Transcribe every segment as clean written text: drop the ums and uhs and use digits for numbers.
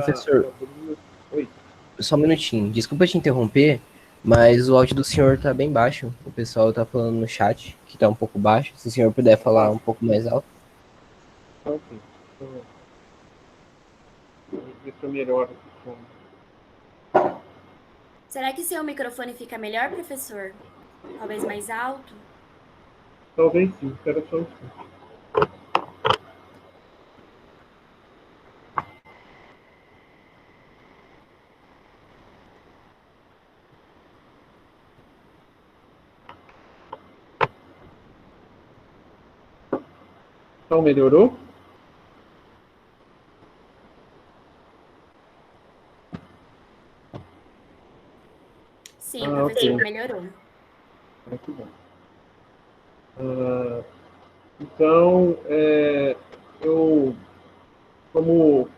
Professor, Oi. só um minutinho. Desculpa te interromper, mas o áudio do senhor tá bem baixo. O pessoal tá falando no chat que tá um pouco baixo. Se o senhor puder falar Ah, um pouco mais alto. ok. Então, ver se eu melhoro aqui o som. Será que seu microfone fica melhor, professor? Talvez mais alto? Talvez sim, espera só um instante. Então, melhorou? Sim, Ah, professor, ok. melhorou. Muito bom. Então, eu, como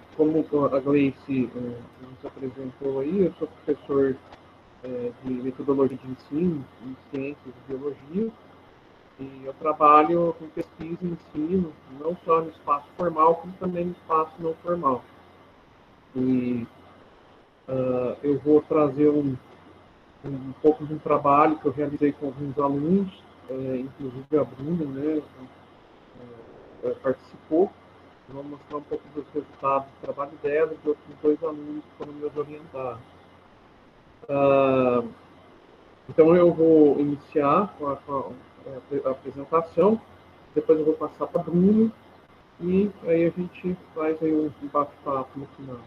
a Gleice nos apresentou aí, eu sou professor de metodologia de ensino, em ciências e biologia, e eu trabalho com pesquisa e ensino, não só no espaço formal, como também no espaço não formal. E eu vou trazer um pouco de um trabalho que eu realizei com alguns alunos, inclusive a Bruna, né, participou. Vou mostrar um pouco dos resultados do trabalho dela e de outros dois alunos que foram meus orientados. Então eu vou iniciar com a apresentação, depois eu vou passar para a Bruna e aí a gente faz aí um bate-papo no final.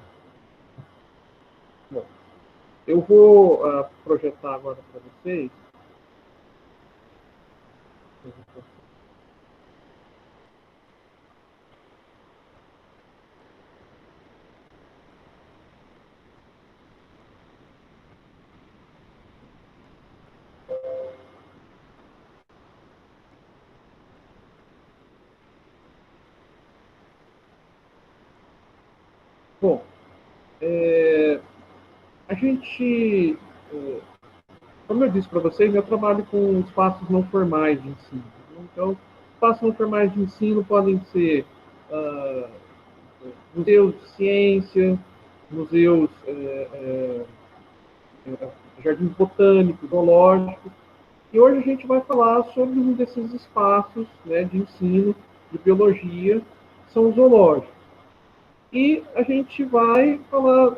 Bom, eu vou projetar agora para vocês. Bom, a gente, como eu disse para vocês, eu trabalho com espaços não formais de ensino. Então, espaços não formais de ensino podem ser museus de ciência, museus, jardins botânicos, zoológicos. E hoje a gente vai falar sobre um desses espaços, né, de ensino de biologia, são os zoológicos. E a gente vai falar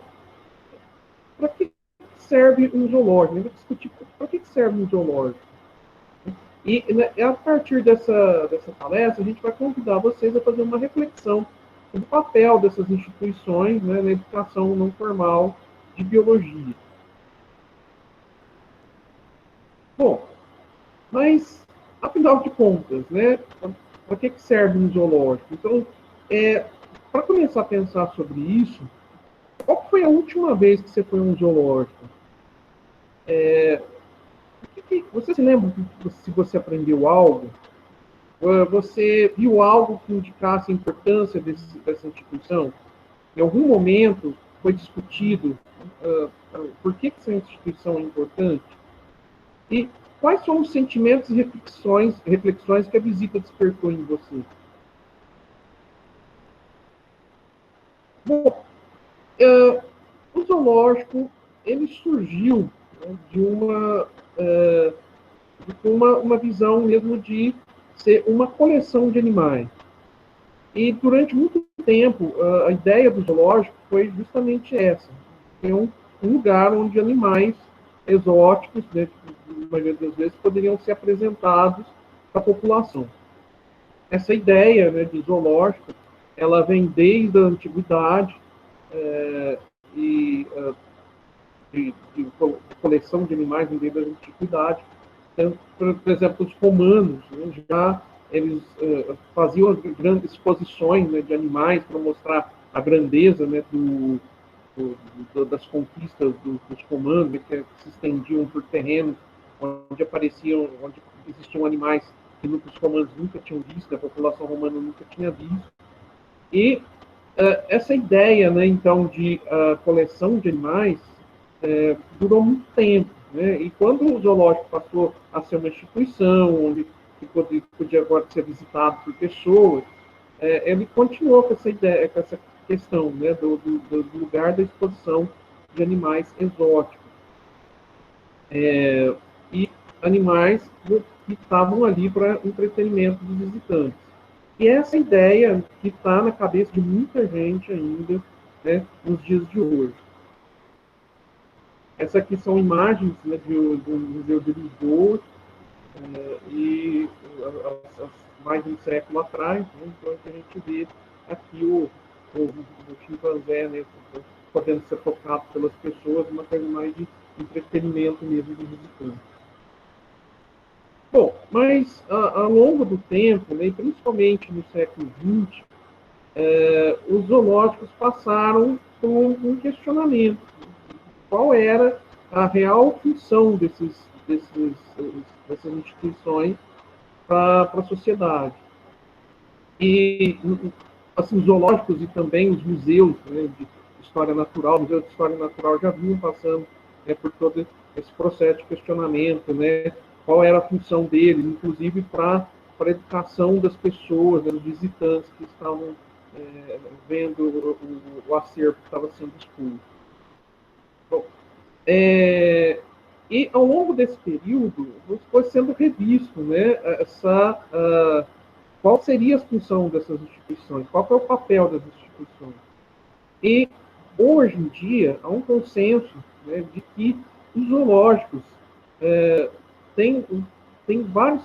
para que serve um zoológico, a gente vai discutir para que serve um zoológico. E né, a partir dessa palestra, a gente vai convidar vocês a fazer uma reflexão sobre o papel dessas instituições, né, na educação não formal de biologia. Bom, mas, afinal de contas, né, para que serve um zoológico? Então, para começar a pensar sobre isso, qual foi a última vez que você foi a um zoológico? Você se lembra se você aprendeu algo? Você viu algo que indicasse a importância dessa instituição? Em algum momento foi discutido por que essa instituição é importante? E quais são os sentimentos e reflexões que a visita despertou em você? Bom, o zoológico ele surgiu, né, de uma visão mesmo de ser uma coleção de animais. E durante muito tempo, a ideia do zoológico foi justamente essa. Ter um lugar onde animais exóticos, né, na maioria das vezes, poderiam ser apresentados para a população. Essa ideia, né, de zoológico, ela vem desde a antiguidade e de coleção de animais vem desde a antiguidade. Então, por exemplo, os romanos, né, já eles faziam grandes exposições, né, de animais para mostrar a grandeza, né, das conquistas dos romanos, né, que se estendiam por terrenos onde existiam animais que os romanos nunca tinham visto, a população romana nunca tinha visto. E essa ideia, né, então, de coleção de animais durou muito tempo. Né? E quando o zoológico passou a ser uma instituição, onde podia agora ser visitado por pessoas, ele continuou com essa ideia, com essa questão, né, do lugar da exposição de animais exóticos. E animais que estavam ali para entretenimento dos visitantes. E essa ideia que está na cabeça de muita gente ainda, né, nos dias de hoje. Essas aqui são imagens, né, do Museu de Lisboa, e mais de um século atrás, né, então a gente vê aqui o chimpanzé, né, podendo ser tocado pelas pessoas, uma coisa mais de entretenimento mesmo do visitante. Bom, mas ao longo do tempo, né, principalmente no século XX, os zoológicos passaram por um questionamento. Qual era a real função dessas instituições para a sociedade? E assim, os zoológicos e também os museus, né, de história natural, o Museu de História Natural já vinham passando, né, por todo esse processo de questionamento, né, qual era a função deles, inclusive para a educação das pessoas, dos visitantes que estavam vendo o acervo que estava sendo exposto. Bom, e ao longo desse período, foi sendo revisto, né, qual seria a função dessas instituições, qual é o papel das instituições. E, hoje em dia, há um consenso, né, de que os zoológicos têm vários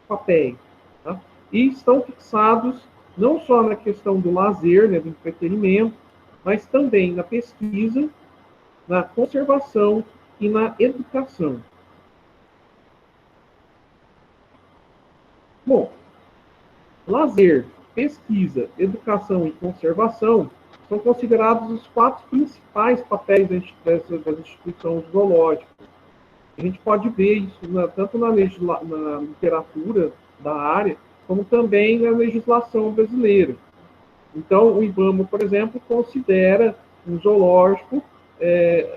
papéis, tá? E estão fixados não só na questão do lazer, né, do entretenimento, mas também na pesquisa, na conservação e na educação. Bom, lazer, pesquisa, educação e conservação são considerados os 4 principais papéis das instituições zoológicas. A gente pode ver isso tanto na literatura da área, como também na legislação brasileira. Então, o IBAMA, por exemplo, considera um zoológico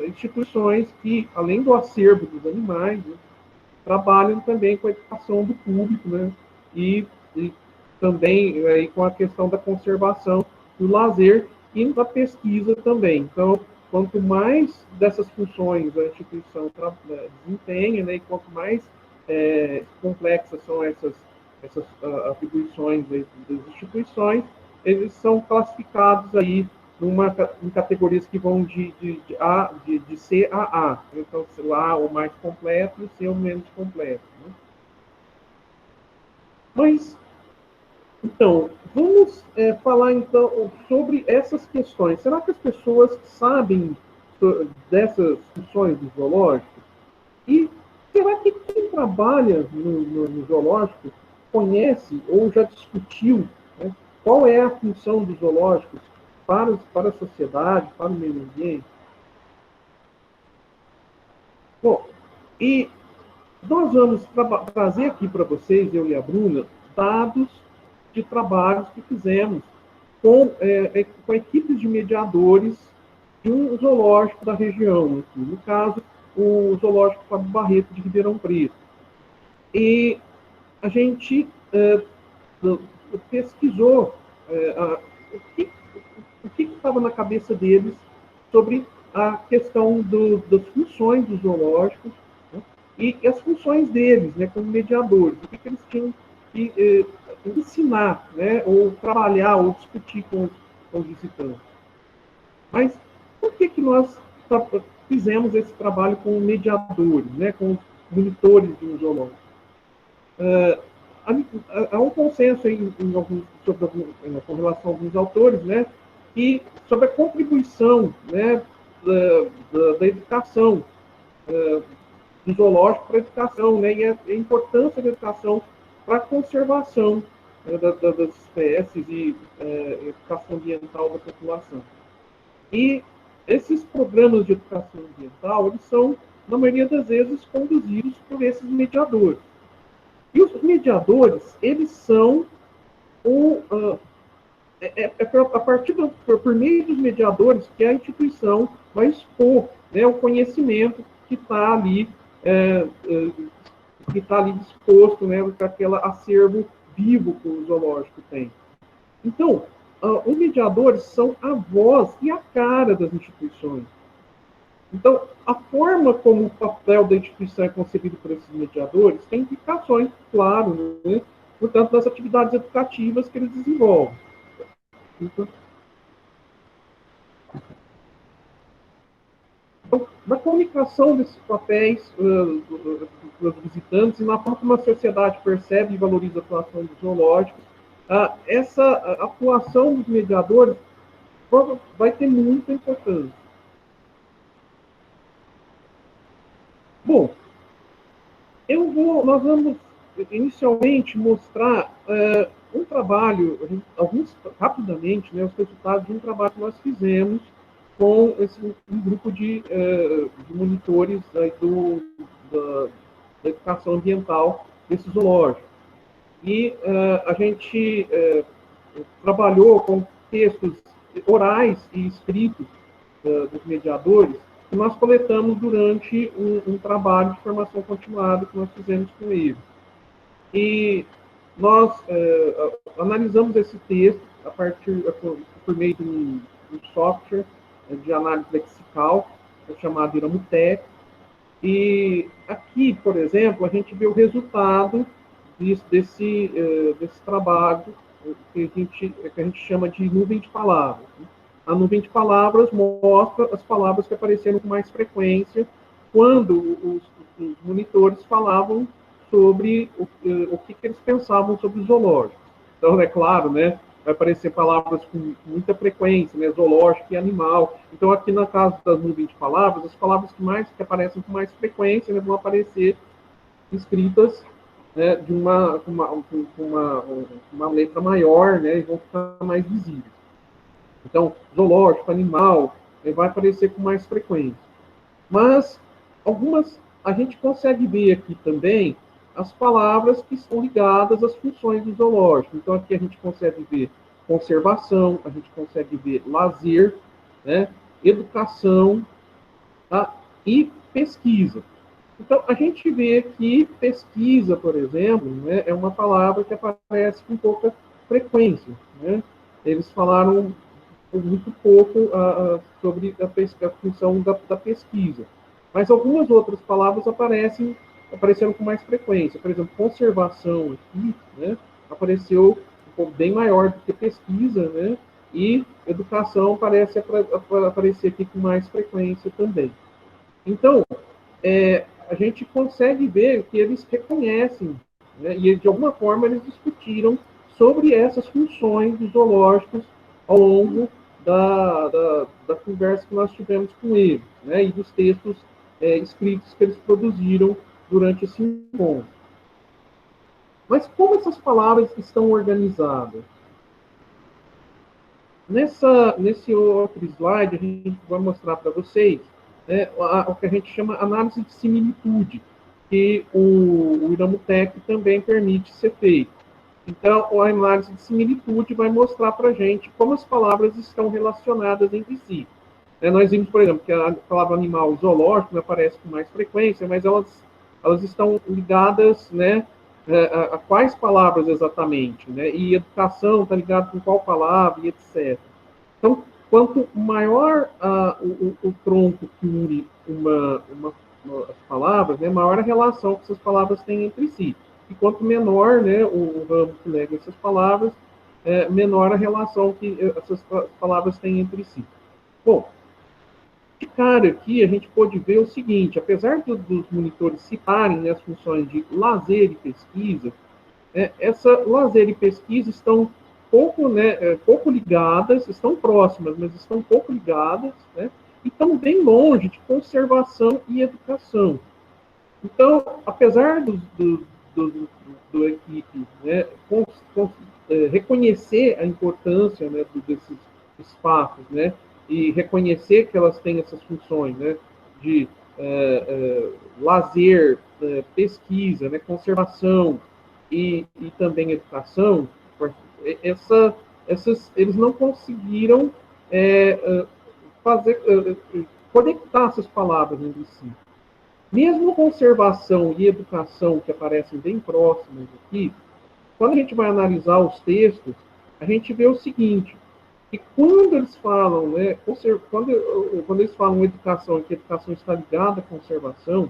instituições que, além do acervo dos animais, né, trabalham também com a educação do público, né, e também com a questão da conservação, do lazer e da pesquisa também. Então, quanto mais dessas funções a instituição desempenha, né, e quanto mais complexas são essas atribuições das instituições, eles são classificados aí em categorias que vão de C a A. Então, A o mais completo e C o menos completo, né? Mas, então, vamos falar então sobre essas questões. Será que as pessoas sabem dessas funções do zoológico? E será que quem trabalha no zoológico conhece ou já discutiu, né, qual é a função dos zoológicos para a sociedade, para o meio ambiente? Bom, e nós vamos trazer aqui para vocês, eu e a Bruna, dados de trabalhos que fizemos com equipes de mediadores de um zoológico da região, aqui, no caso, o Zoológico Fábio Barreto de Ribeirão Preto. E a gente pesquisou o que estava na cabeça deles sobre a questão das funções dos zoológicos, né, e as funções deles, né, como mediadores, o que eles tinham que ensinar, né, ou trabalhar, ou discutir com os visitantes. Mas por que nós fizemos esse trabalho com mediadores, né, com os monitores de um zoológico? Há um consenso com relação a alguns autores, né, e sobre a contribuição, né, da educação, do zoológico para a educação, né, e a importância da educação para a conservação das espécies e educação ambiental da população. E esses programas de educação ambiental, eles são, na maioria das vezes, conduzidos por esses mediadores. E os mediadores, eles são a partir por meio dos mediadores que a instituição vai expor, né, o conhecimento que está ali disposto, né, para aquele acervo vivo que o zoológico tem. Então, os mediadores são a voz e a cara das instituições. Então, a forma como o papel da instituição é concebido por esses mediadores tem implicações, claro, né? Portanto, das atividades educativas que eles desenvolvem. Então, na comunicação desses papéis dos visitantes e na forma como a sociedade percebe e valoriza a atuação dos zoológicos, essa atuação dos mediadores vai ter muita importância. Bom, nós vamos inicialmente mostrar um trabalho, rapidamente, né, os resultados de um trabalho que nós fizemos com um grupo de monitores da educação ambiental desse zoológico. E a gente trabalhou com textos orais e escritos dos mediadores que nós coletamos durante um trabalho de formação continuada que nós fizemos com eles. E nós analisamos esse texto por meio de um software de análise lexical, chamado Iramutec. E aqui, por exemplo, a gente vê o resultado desse trabalho que a gente chama de nuvem de palavras. A nuvem de palavras mostra as palavras que apareceram com mais frequência quando os monitores falavam sobre o que eles pensavam sobre os zoológicos. Então, é claro, né, vai aparecer palavras com muita frequência, né, zoológico e animal. Então, aqui na casa das nuvens de palavras, as palavras que aparecem com mais frequência, né, vão aparecer escritas, né, de uma letra maior, né, e vão ficar mais visíveis. Então, zoológico, animal, vai aparecer com mais frequência. Mas, a gente consegue ver aqui também as palavras que estão ligadas às funções do zoológico. Então, aqui a gente consegue ver conservação, a gente consegue ver lazer, né, educação, tá, e pesquisa. Então, a gente vê que pesquisa, por exemplo, né, é uma palavra que aparece com pouca frequência. Né? Eles falaram muito pouco sobre a função da pesquisa. Mas algumas outras palavras apareceram com mais frequência. Por exemplo, conservação aqui, né, apareceu um pouco bem maior do que pesquisa, né, e educação parece aparecer aqui com mais frequência também. Então, a gente consegue ver que eles reconhecem, né, e de alguma forma eles discutiram sobre essas funções dos zoológicos ao longo da conversa que nós tivemos com eles, né, e dos textos escritos que eles produziram durante esse encontro. Mas como essas palavras estão organizadas? Nesse outro slide, a gente vai mostrar para vocês, né, o que a gente chama análise de similitude, que o Iramutec também permite ser feito. Então, a análise de similitude vai mostrar para a gente como as palavras estão relacionadas entre si. Nós vimos, por exemplo, que a palavra animal zoológico aparece com mais frequência, mas elas estão ligadas, né, a quais palavras exatamente, né? E educação está ligado com qual palavra e etc. Então, quanto maior o tronco que une as palavras, né, maior a relação que essas palavras têm entre si. E quanto menor, né, o ramo que lega essas palavras, menor a relação que essas palavras têm entre si. Bom, de cara aqui a gente pode ver o seguinte: apesar dos monitores citarem, né, as funções de lazer e pesquisa, essa lazer e pesquisa estão pouco ligadas, estão próximas, mas estão pouco ligadas, né, e estão bem longe de conservação e educação. Então, apesar do equipe, né, reconhecer a importância, né, desses espaços, né, e reconhecer que elas têm essas funções, né, de lazer, pesquisa, né, conservação e também educação, eles não conseguiram conectar essas palavras entre si. Mesmo conservação e educação, que aparecem bem próximas aqui, quando a gente vai analisar os textos, a gente vê o seguinte: E quando eles falam, né, quando eles falam educação, que a educação está ligada à conservação,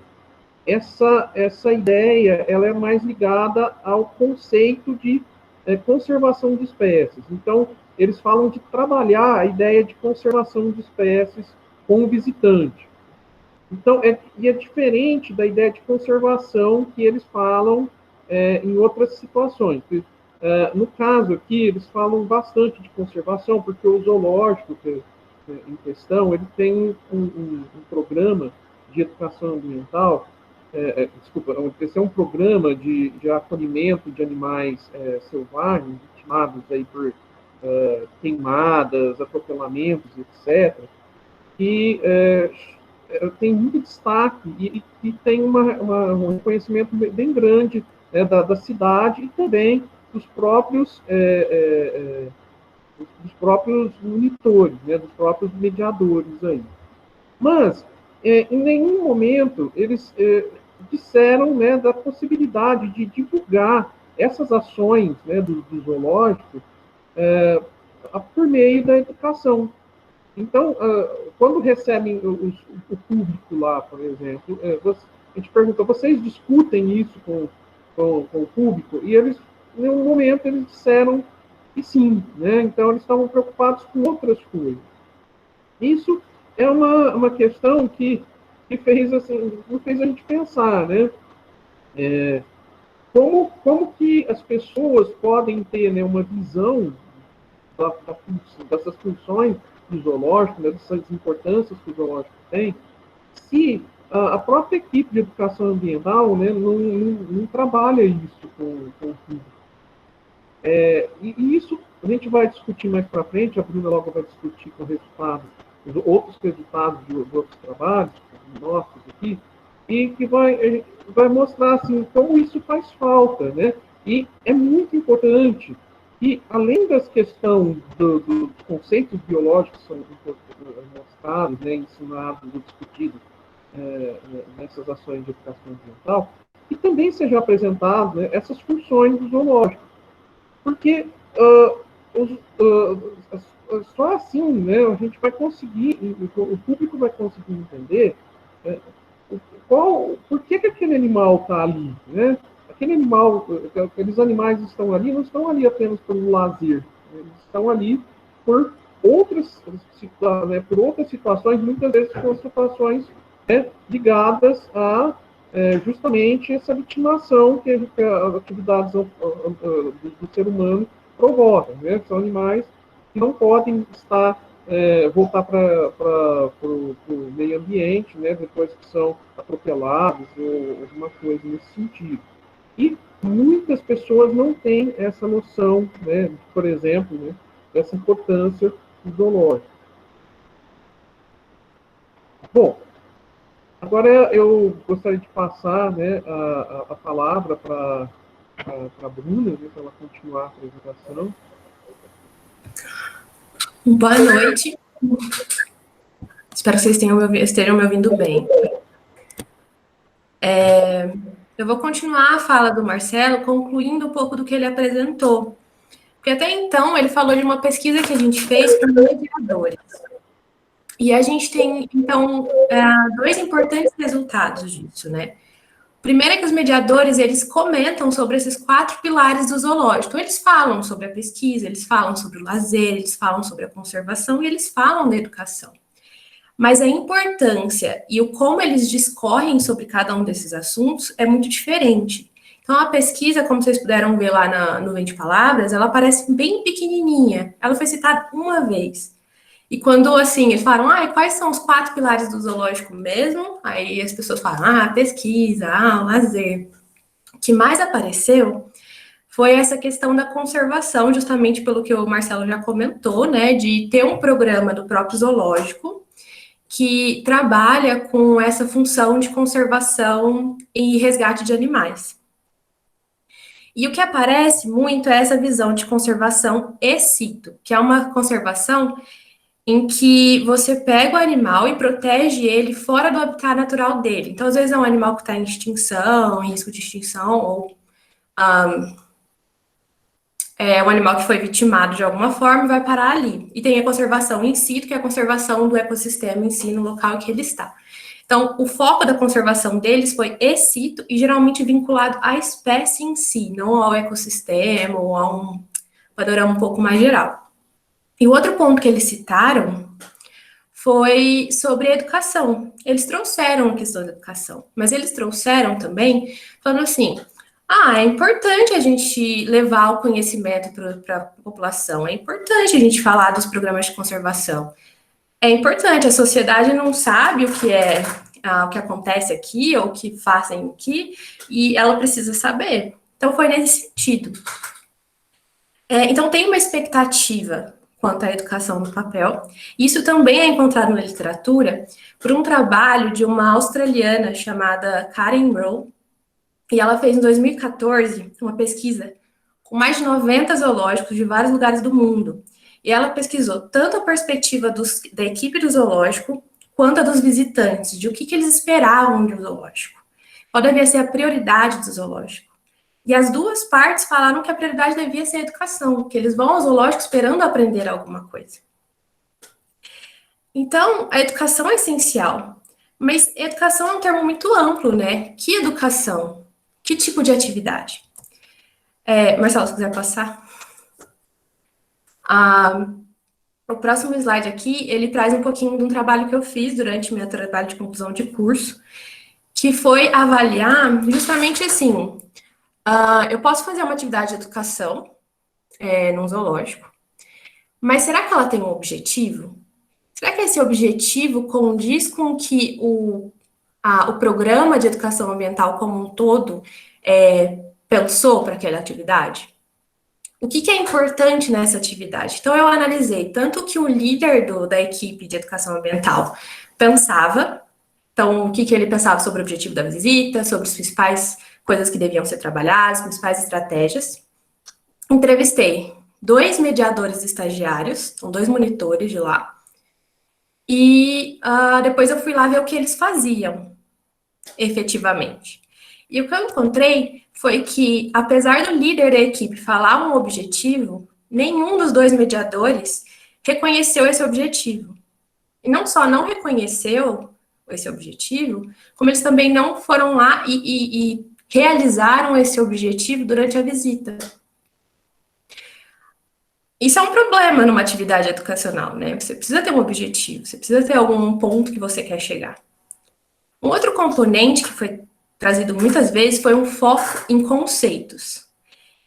essa ideia ela é mais ligada ao conceito de conservação de espécies. Então, eles falam de trabalhar a ideia de conservação de espécies com o visitante. Então, é diferente da ideia de conservação que eles falam em outras situações. No caso aqui, eles falam bastante de conservação, porque o zoológico em questão, ele tem um programa de educação ambiental, desculpa, esse é um programa de acolhimento de animais selvagens, vitimados aí por queimadas, atropelamentos, etc., que tem muito destaque e tem um reconhecimento bem grande da cidade e também dos próprios monitores, dos próprios mediadores aí. Mas, em nenhum momento, eles disseram da possibilidade de divulgar essas ações do zoológico por meio da educação. Então, quando recebem o público lá, por exemplo, a gente pergunta, vocês discutem isso com o público? E eles, em um momento, eles disseram que sim, né? Então, eles estavam preocupados com outras coisas. Isso é uma questão que fez, assim, fez a gente pensar, né? Como que as pessoas podem ter uma visão dessas funções do zoológico, dessas importâncias que o zoológico tem, se a própria equipe de educação ambiental não trabalha isso com o público. E isso a gente vai discutir mais para frente, a Bruna logo vai discutir com outros resultados de outros trabalhos, nossos aqui, e que vai mostrar assim, como isso faz falta, né? E é muito importante que, além das questões dos conceitos biológicos que são mostrados, ensinados ou discutidos nessas ações de educação ambiental, que também sejam apresentadas essas funções do zoológico. Porque só assim a gente vai conseguir, o público vai conseguir entender por que aquele animal está ali, né? Aqueles animais estão ali, não estão ali apenas pelo lazer, eles estão ali por outras situações, muitas vezes são situações ligadas a justamente essa vitimação que as atividades do ser humano provocam, né? São animais que não podem voltar para o meio ambiente, né, depois que são atropelados ou alguma coisa nesse sentido. E muitas pessoas não têm essa noção, né, por exemplo, dessa importância do zoológico. Bom, agora eu gostaria de passar a palavra para a Bruna, para ela continuar a apresentação. Boa noite. Espero que vocês estejam me ouvindo bem. Eu vou continuar a fala do Marcelo, concluindo um pouco do que ele apresentou. Porque até então ele falou de uma pesquisa que a gente fez com mediadores. E a gente tem, então, dois importantes resultados disso, né? Primeiro é que os mediadores, eles comentam sobre esses 4 pilares do zoológico. Então, eles falam sobre a pesquisa, eles falam sobre o lazer, eles falam sobre a conservação e eles falam da educação. Mas a importância e o como eles discorrem sobre cada um desses assuntos é muito diferente. Então, a pesquisa, como vocês puderam ver lá no 20 Palavras, ela parece bem pequenininha. Ela foi citada uma vez. E quando, assim, eles falaram, quais são os 4 pilares do zoológico mesmo? Aí as pessoas falam, pesquisa, lazer. O que mais apareceu foi essa questão da conservação, justamente pelo que o Marcelo já comentou, né, de ter um programa do próprio zoológico que trabalha com essa função de conservação e resgate de animais. E o que aparece muito é essa visão de conservação ex situ, que é uma conservação em que você pega o animal e protege ele fora do habitat natural dele. Então, às vezes é um animal que está em extinção, em risco de extinção, ou é um animal que foi vitimado de alguma forma e vai parar ali. E tem a conservação in situ, que é a conservação do ecossistema em si, no local em que ele está. Então, o foco da conservação deles foi ex situ e geralmente vinculado à espécie em si, não ao ecossistema ou a um panorama um pouco mais geral. E o outro ponto que eles citaram foi sobre a educação. Eles trouxeram a questão da educação, mas eles trouxeram também falando assim, é importante a gente levar o conhecimento para a população, é importante a gente falar dos programas de conservação, é importante, a sociedade não sabe o que é, o que acontece aqui, ou o que fazem aqui, e ela precisa saber. Então, foi nesse sentido. Então, tem uma expectativa quanto à educação no papel. Isso também é encontrado na literatura por um trabalho de uma australiana chamada Karen Rowe, e ela fez em 2014 uma pesquisa com mais de 90 zoológicos de vários lugares do mundo. E ela pesquisou tanto a perspectiva da equipe do zoológico, quanto a dos visitantes, de o que eles esperavam de um zoológico. Qual devia ser a prioridade do zoológico. E as duas partes falaram que a prioridade devia ser a educação, que eles vão ao zoológico esperando aprender alguma coisa. Então, a educação é essencial. Mas educação é um termo muito amplo, né? Que educação? Que tipo de atividade? Marcelo, se quiser passar. O próximo slide aqui, ele traz um pouquinho de um trabalho que eu fiz durante meu trabalho de conclusão de curso, que foi avaliar justamente assim, eu posso fazer uma atividade de educação num zoológico, mas será que ela tem um objetivo? Será que esse objetivo condiz com que o programa de educação ambiental como um todo pensou para aquela atividade? O que é importante nessa atividade? Então, eu analisei tanto que o líder da equipe de educação ambiental pensava, então, o que ele pensava sobre o objetivo da visita, sobre as principais coisas que deviam ser trabalhadas, as principais estratégias. Entrevistei 2 mediadores estagiários, são 2 monitores de lá, e depois eu fui lá ver o que eles faziam, efetivamente. E o que eu encontrei foi que, apesar do líder da equipe falar um objetivo, nenhum dos 2 mediadores reconheceu esse objetivo. E não só não reconheceu esse objetivo, como eles também não foram lá e realizaram esse objetivo durante a visita. Isso é um problema numa atividade educacional, né? Você precisa ter um objetivo, você precisa ter algum ponto que você quer chegar. Um outro componente que foi trazido muitas vezes foi um foco em conceitos.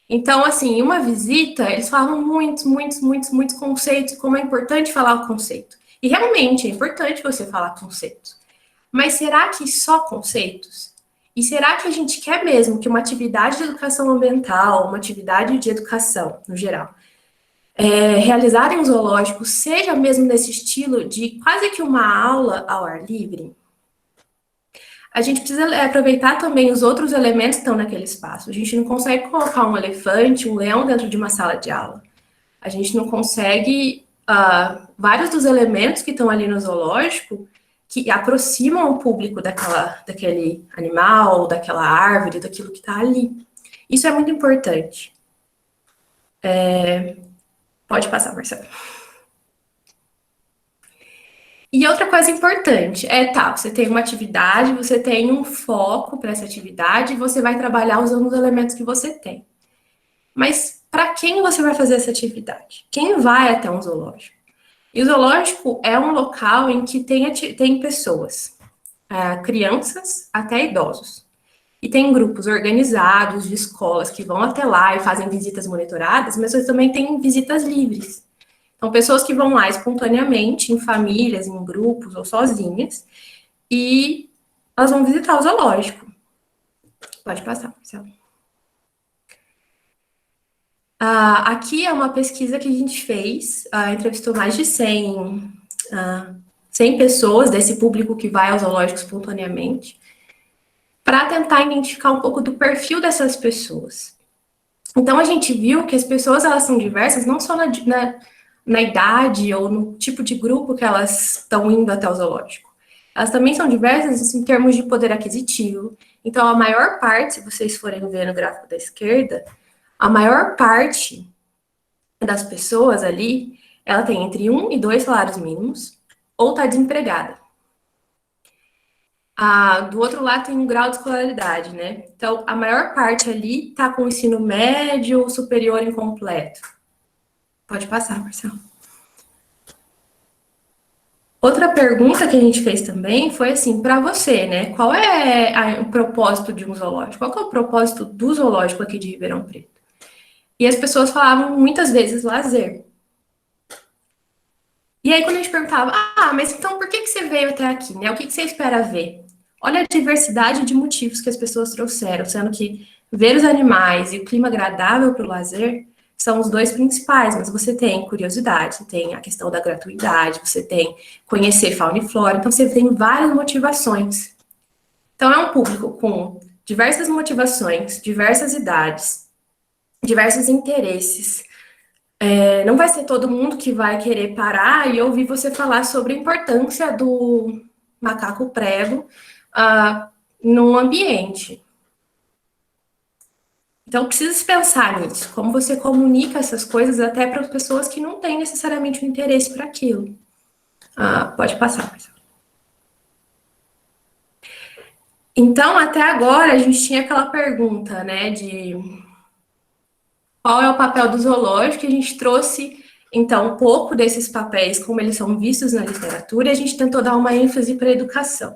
Então, assim, em uma visita, eles falavam muitos conceitos, como é importante falar o conceito. E realmente é importante você falar conceitos. Mas será que só conceitos? E será que a gente quer mesmo que uma atividade de educação ambiental, uma atividade de educação, no geral, realizada em um zoológico, seja mesmo nesse estilo de quase que uma aula ao ar livre? A gente precisa aproveitar também os outros elementos que estão naquele espaço. A gente não consegue colocar um elefante, um leão dentro de uma sala de aula. A gente não consegue... vários dos elementos que estão ali no zoológico que aproximam o público daquele animal, daquela árvore, daquilo que está ali. Isso é muito importante. Pode passar, Marcelo. E outra coisa importante você tem uma atividade, você tem um foco para essa atividade, e você vai trabalhar usando os elementos que você tem. Mas para quem você vai fazer essa atividade? Quem vai até um zoológico? E o zoológico é um local em que tem pessoas, crianças até idosos. E tem grupos organizados de escolas que vão até lá e fazem visitas monitoradas, mas você também tem visitas livres. São pessoas que vão lá espontaneamente, em famílias, em grupos ou sozinhas, e elas vão visitar o zoológico. Pode passar, Marcelo. Aqui é uma pesquisa que a gente fez, entrevistou mais de 100 pessoas desse público que vai ao zoológico espontaneamente, para tentar identificar um pouco do perfil dessas pessoas. Então, a gente viu que as pessoas, elas são diversas, não só na idade ou no tipo de grupo que elas estão indo até o zoológico. Elas também são diversas em termos de poder aquisitivo. Então, a maior parte, se vocês forem ver no gráfico da esquerda, a maior parte das pessoas ali, ela tem entre 1 e 2 salários mínimos, ou está desempregada. Do outro lado tem um grau de escolaridade, né? Então, a maior parte ali está com o ensino médio ou superior incompleto. Pode passar, Marcelo. Outra pergunta que a gente fez também foi assim, para você, né? Qual é o propósito de um zoológico? Qual que é o propósito do zoológico aqui de Ribeirão Preto? E as pessoas falavam muitas vezes lazer. E aí, quando a gente perguntava, mas então por que você veio até aqui, né? O que você espera ver? Olha a diversidade de motivos que as pessoas trouxeram, sendo que ver os animais e o clima agradável para o lazer são os dois principais, mas você tem curiosidade, você tem a questão da gratuidade, você tem conhecer fauna e flora, então você tem várias motivações. Então é um público com diversas motivações, diversas idades, diversos interesses. Não vai ser todo mundo que vai querer parar e ouvir você falar sobre a importância do macaco prego num ambiente. Então, precisa se pensar nisso, como você comunica essas coisas até para as pessoas que não têm necessariamente um interesse para aquilo. Pode passar, Marcelo. Então, até agora, a gente tinha aquela pergunta, né, de qual é o papel do zoológico, e a gente trouxe, então, um pouco desses papéis, como eles são vistos na literatura, e a gente tentou dar uma ênfase para a educação.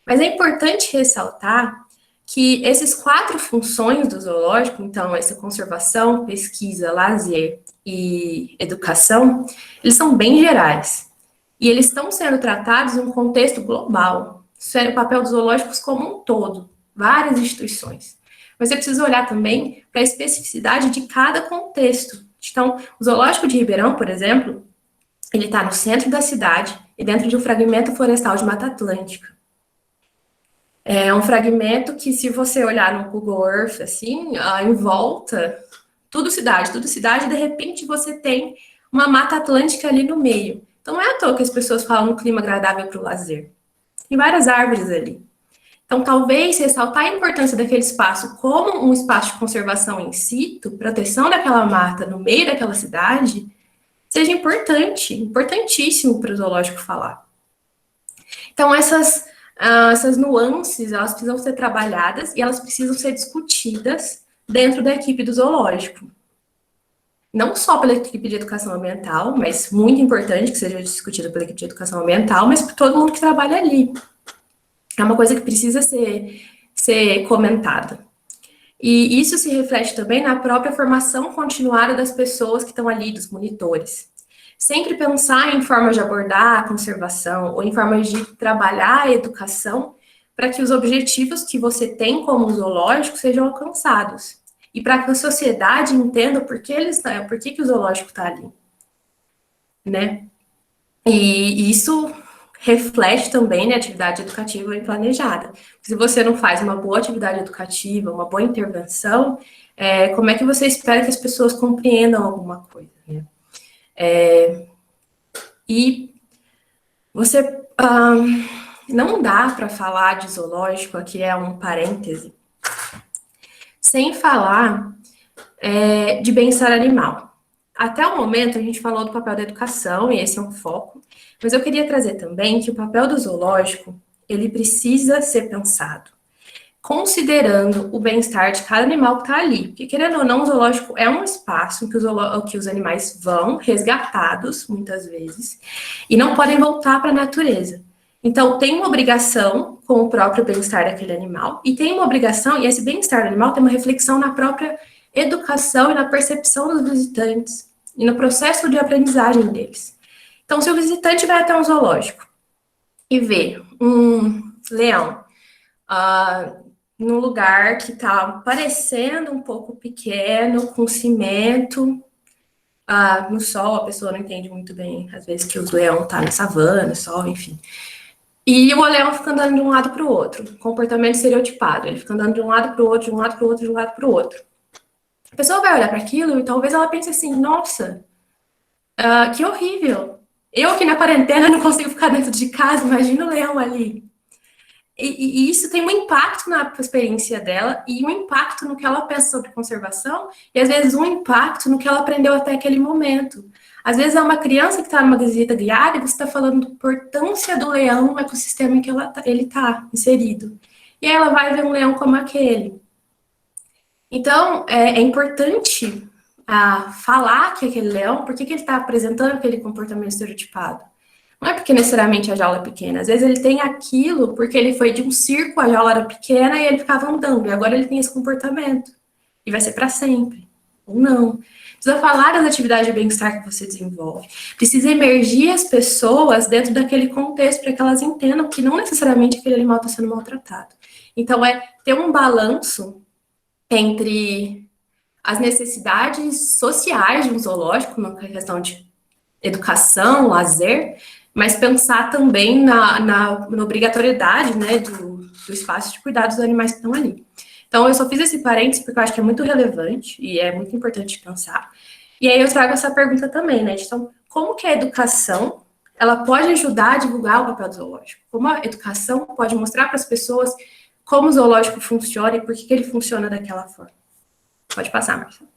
Mas é importante ressaltar que esses 4 funções do zoológico, então, essa conservação, pesquisa, lazer e educação, eles são bem gerais. E eles estão sendo tratados em um contexto global. Isso é o papel dos zoológicos como um todo, várias instituições. Mas você precisa olhar também para a especificidade de cada contexto. Então, o Zoológico de Ribeirão, por exemplo, ele está no centro da cidade e dentro de um fragmento florestal de Mata Atlântica. É um fragmento que, se você olhar no Google Earth, assim, em volta, tudo cidade, de repente você tem uma Mata Atlântica ali no meio. Então, não é à toa que as pessoas falam no clima agradável para o lazer. Tem várias árvores ali. Então, talvez ressaltar a importância daquele espaço como um espaço de conservação in situ, proteção daquela mata no meio daquela cidade, seja importantíssimo para o zoológico falar. Então, essas nuances, elas precisam ser trabalhadas e elas precisam ser discutidas dentro da equipe do zoológico. Não só pela equipe de educação ambiental, mas muito importante que seja discutida pela equipe de educação ambiental, mas por todo mundo que trabalha ali. É uma coisa que precisa ser comentada. E isso se reflete também na própria formação continuada das pessoas que estão ali, dos monitores. Sempre pensar em formas de abordar a conservação ou em formas de trabalhar a educação para que os objetivos que você tem como zoológico sejam alcançados. E para que a sociedade entenda por que o zoológico está ali. Né? E isso reflete também na atividade educativa bem planejada. Se você não faz uma boa atividade educativa, uma boa intervenção, como é que você espera que as pessoas compreendam alguma coisa? Né? E você não dá para falar de zoológico, aqui é um parêntese, sem falar de bem-estar animal. Até o momento, a gente falou do papel da educação, e esse é um foco, mas eu queria trazer também que o papel do zoológico, ele precisa ser pensado, considerando o bem-estar de cada animal que está ali. Porque, querendo ou não, o zoológico é um espaço em que os animais vão resgatados, muitas vezes, e não podem voltar para a natureza. Então, tem uma obrigação com o próprio bem-estar daquele animal, e tem uma obrigação, e esse bem-estar do animal tem uma reflexão na própria educação e na percepção dos visitantes, e no processo de aprendizagem deles. Então, se o visitante vai até um zoológico e vê um leão num lugar que está parecendo um pouco pequeno, com cimento, no sol, a pessoa não entende muito bem, às vezes, que o leão está na savana, sol, enfim. E o leão fica andando de um lado para o outro, comportamento estereotipado, ele fica andando de um lado para o outro, de um lado para o outro, de um lado para o outro. A pessoa vai olhar para aquilo e talvez ela pense assim, nossa, que horrível. Eu aqui na quarentena não consigo ficar dentro de casa, imagina o leão ali. E isso tem um impacto na experiência dela e um impacto no que ela pensa sobre conservação e, às vezes, um impacto no que ela aprendeu até aquele momento. Às vezes, é uma criança que está numa visita guiada e você está falando da importância do leão no ecossistema em que ele está inserido. E aí ela vai ver um leão como aquele. Então, é importante falar que aquele leão, por que ele está apresentando aquele comportamento estereotipado? Não é porque necessariamente a jaula é pequena. Às vezes ele tem aquilo porque ele foi de um circo, a jaula era pequena e ele ficava andando. E agora ele tem esse comportamento. E vai ser para sempre. Ou não. Precisa falar das atividades de bem-estar que você desenvolve. Precisa emergir as pessoas dentro daquele contexto para que elas entendam que não necessariamente aquele animal está sendo maltratado. Então, é ter um balanço entre as necessidades sociais de um zoológico, uma questão de educação, lazer, mas pensar também na obrigatoriedade, né, do espaço de cuidar dos animais que estão ali. Então, eu só fiz esse parênteses porque eu acho que é muito relevante e é muito importante pensar. E aí eu trago essa pergunta também, né? Então, como que a educação ela pode ajudar a divulgar o papel do zoológico? Como a educação pode mostrar para as pessoas como o zoológico funciona e por que ele funciona daquela forma? Pode passar, Marcelo.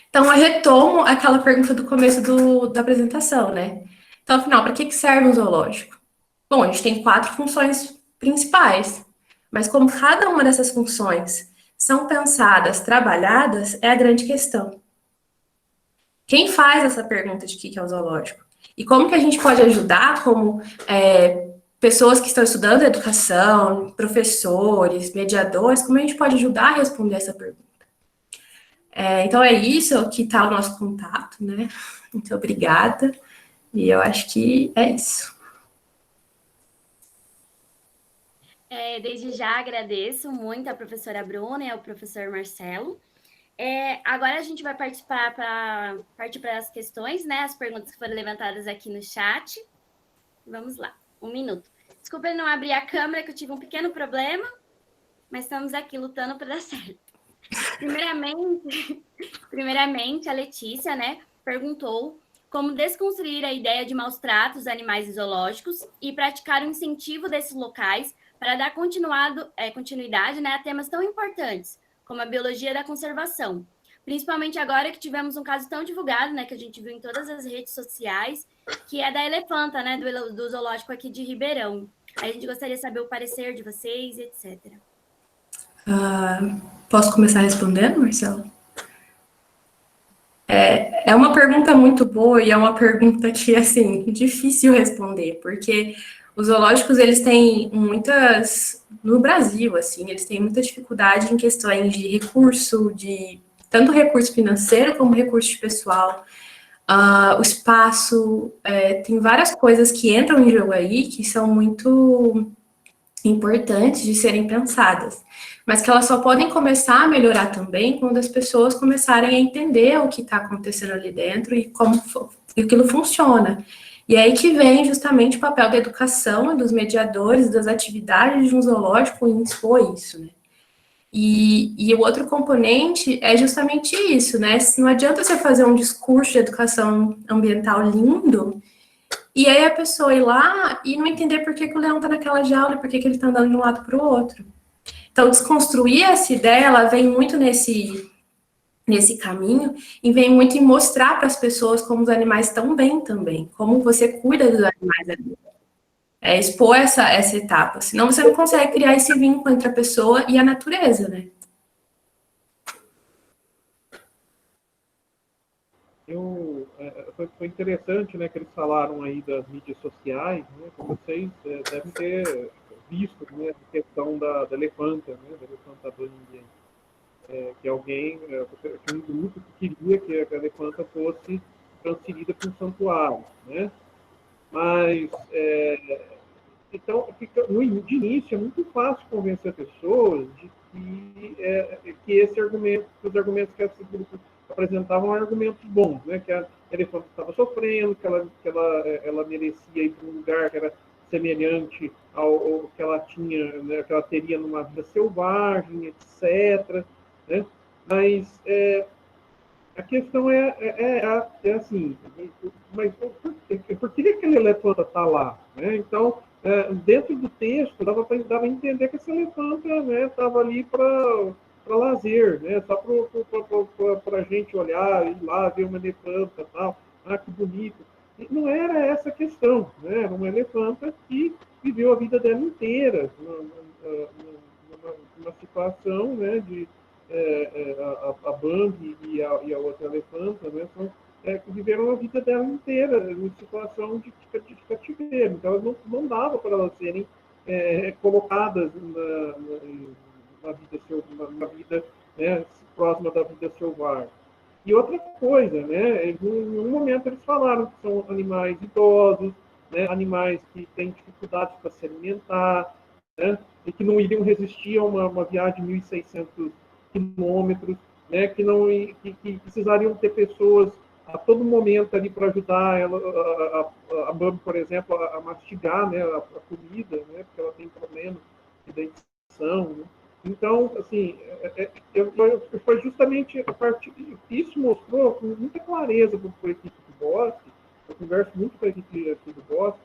Então, eu retomo aquela pergunta do começo da apresentação, né? Então, afinal, para que serve um zoológico? Bom, a gente tem 4 funções principais, mas como cada uma dessas funções são pensadas, trabalhadas, é a grande questão. Quem faz essa pergunta de o que é o zoológico? E como que a gente pode ajudar como pessoas que estão estudando educação, professores, mediadores, como a gente pode ajudar a responder essa pergunta? Então, é isso que está o nosso contato, né? Muito obrigada. E eu acho que é isso. Desde já agradeço muito a professora Bruna e ao professor Marcelo. Agora a gente vai partir para as questões, né? As perguntas que foram levantadas aqui no chat. Vamos lá, 1 minuto. Desculpa não abrir a câmera, que eu tive um pequeno problema, mas estamos aqui lutando para dar certo. Primeiramente, a Letícia, né, perguntou como desconstruir a ideia de maus tratos a animais zoológicos e praticar o incentivo desses locais para dar continuidade, né, a temas tão importantes, como a biologia da conservação. Principalmente agora que tivemos um caso tão divulgado, né, que a gente viu em todas as redes sociais, que é da elefanta, né, do zoológico aqui de Ribeirão. Aí a gente gostaria de saber o parecer de vocês, etc. Posso começar respondendo, Marcelo? É uma pergunta muito boa e é uma pergunta que, assim, difícil responder, porque os zoológicos, eles têm no Brasil, assim, eles têm muita dificuldade em questões de recurso, tanto recurso financeiro como recurso de pessoal. O espaço, tem várias coisas que entram em jogo aí que são muito importantes de serem pensadas, mas que elas só podem começar a melhorar também quando as pessoas começarem a entender o que está acontecendo ali dentro e como aquilo funciona. E é aí que vem justamente o papel da educação, dos mediadores, das atividades de um zoológico em expor isso, né? E o outro componente é justamente isso, né? Não adianta você fazer um discurso de educação ambiental lindo e aí a pessoa ir lá e não entender por que o leão está naquela jaula e por que ele está andando de um lado para o outro. Então, desconstruir essa ideia, ela vem muito nesse caminho e vem muito em mostrar para as pessoas como os animais estão bem também, como você cuida dos animais ali. Expor essa etapa, senão você não consegue criar esse vínculo entre a pessoa e a natureza, né? Foi interessante, né, que eles falaram aí das mídias sociais, né, que vocês devem ter visto, né, a questão da elefanta, né, da elefanta do ninguém. Que alguém, que um grupo que queria que a elefanta fosse transferida para um santuário, né? Mas, então, de início, é muito fácil convencer pessoas de que esse argumento, que os argumentos que esse grupo apresentavam eram argumentos bons, né? Que a elefanta estava sofrendo, que ela merecia ir para um lugar que era semelhante ao que ela tinha, né, que ela teria numa vida selvagem, etc. Né? Mas a questão é assim, mas por que aquele elefanta está lá? Né? Então, dentro do texto, dava a entender que esse elefante estava ali para lazer, né, só para a gente olhar, ir lá, ver uma elefanta e tal, que bonito. E não era essa a questão, né, era uma elefanta que viveu a vida dela inteira numa situação, né, de a Bambi e a outra elefanta, né, que viveram a vida dela inteira em situação de cativeiro. Então, não dava para elas serem colocadas na vida, né, próxima da vida selvagem. E outra coisa, né, em um momento eles falaram que são animais idosos, né, animais que têm dificuldades para se alimentar, né, e que não iriam resistir a uma viagem de 1.600 quilômetros, né, que precisariam ter pessoas a todo momento ali para ajudar ela, a Bambi, por exemplo, a mastigar, né, a comida, né, porque ela tem problemas de dentição, né. Então, assim, foi justamente a partir isso mostrou com muita clareza para a equipe do Bosque, eu converso muito com a equipe aqui do Bosque,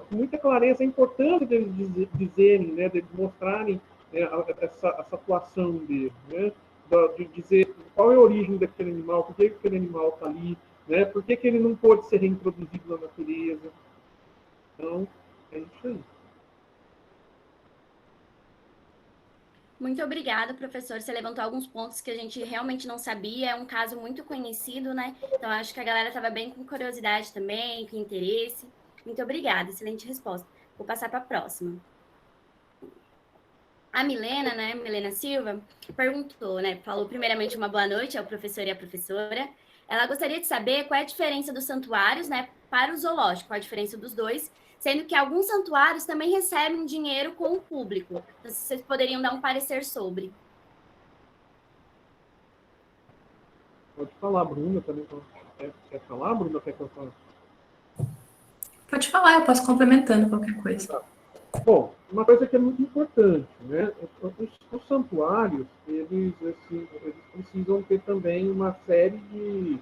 com muita clareza a importância deles dizerem, né, deles mostrarem, né, essa atuação deles, né, de dizer qual é a origem daquele animal, por que aquele animal está ali, né, por que ele não pode ser reintroduzido na natureza. Então, é isso aí. Muito obrigada, professor. Você levantou alguns pontos que a gente realmente não sabia. É um caso muito conhecido, né? Então, acho que a galera estava bem com curiosidade também, com interesse. Muito obrigada, excelente resposta. Vou passar para a próxima. A Milena, né, Milena Silva, perguntou, né, falou primeiramente uma boa noite ao professor e à professora. Ela gostaria de saber qual é a diferença dos santuários, né, para o zoológico, qual a diferença dos dois, sendo que alguns santuários também recebem dinheiro com o público. Então, vocês poderiam dar um parecer sobre. Pode falar, Bruna, também. Quer falar, Bruna? Quer que eu fale? Pode falar, eu posso complementando qualquer coisa. Bom, uma coisa que é muito importante, né? Os santuários, eles precisam ter também uma série de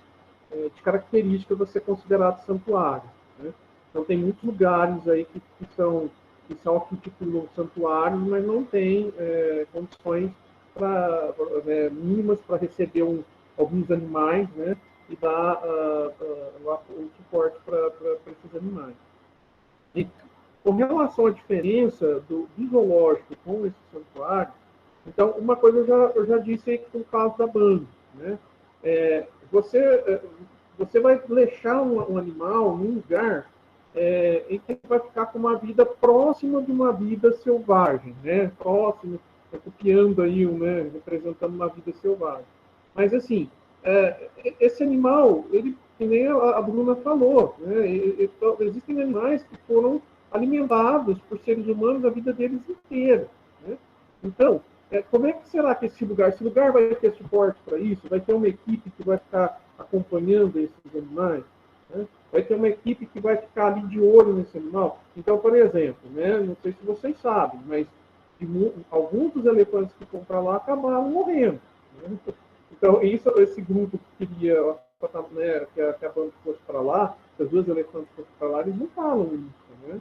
características para ser considerado santuário, né? Então, tem muitos lugares aí que são auto-intitulam santuários, mas não tem condições mínimas para receber alguns animais, né? E dar o suporte para esses animais. E, com relação à diferença do zoológico com esse santuário, então, uma coisa eu já disse aí que no caso da Bambi, né? Você vai deixar um animal num lugar em que ele vai ficar com uma vida próxima de uma vida selvagem, né? Próximo, copiando aí, né? Representando uma vida selvagem. Mas, assim, esse animal, ele, que nem a Bruna falou, né? Existem animais que foram alimentados por seres humanos a vida deles inteira, né? Então, como é que será que esse lugar vai ter suporte para isso? Vai ter uma equipe que vai ficar acompanhando esses animais? Né? Vai ter uma equipe que vai ficar ali de olho nesse animal? Então, por exemplo, né, não sei se vocês sabem, mas alguns dos elefantes que foram para lá acabaram morrendo, né? Então, esse grupo que queria, né, que a Bambi fosse para lá, que as duas elefantes fossem para lá, eles não falam isso, né?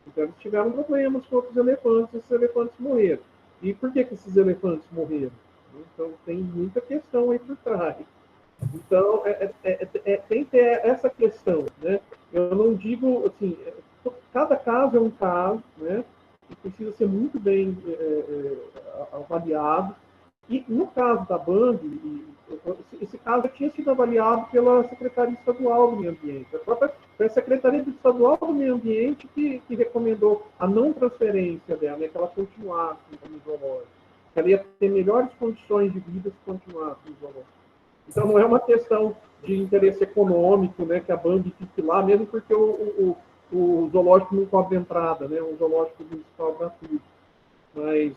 Então, eles tiveram problemas com outros elefantes, esses elefantes morreram. E por que esses elefantes morreram? Então, tem muita questão aí por trás. Então, tem que ter essa questão, né? Eu não digo, assim, cada caso é um caso, né? E precisa ser muito bem avaliado. E no caso da Bambi, esse caso tinha sido avaliado pela Secretaria Estadual do Meio Ambiente. A própria Secretaria Estadual do Meio Ambiente que recomendou a não transferência dela, né, que ela continuasse no zoológico. Que ela ia ter melhores condições de vida se continuasse no zoológico. Então, não é uma questão de interesse econômico, né, que a Bambi fique lá, mesmo porque o zoológico não cobre entrada, né, um zoológico municipal gratuito. Mas,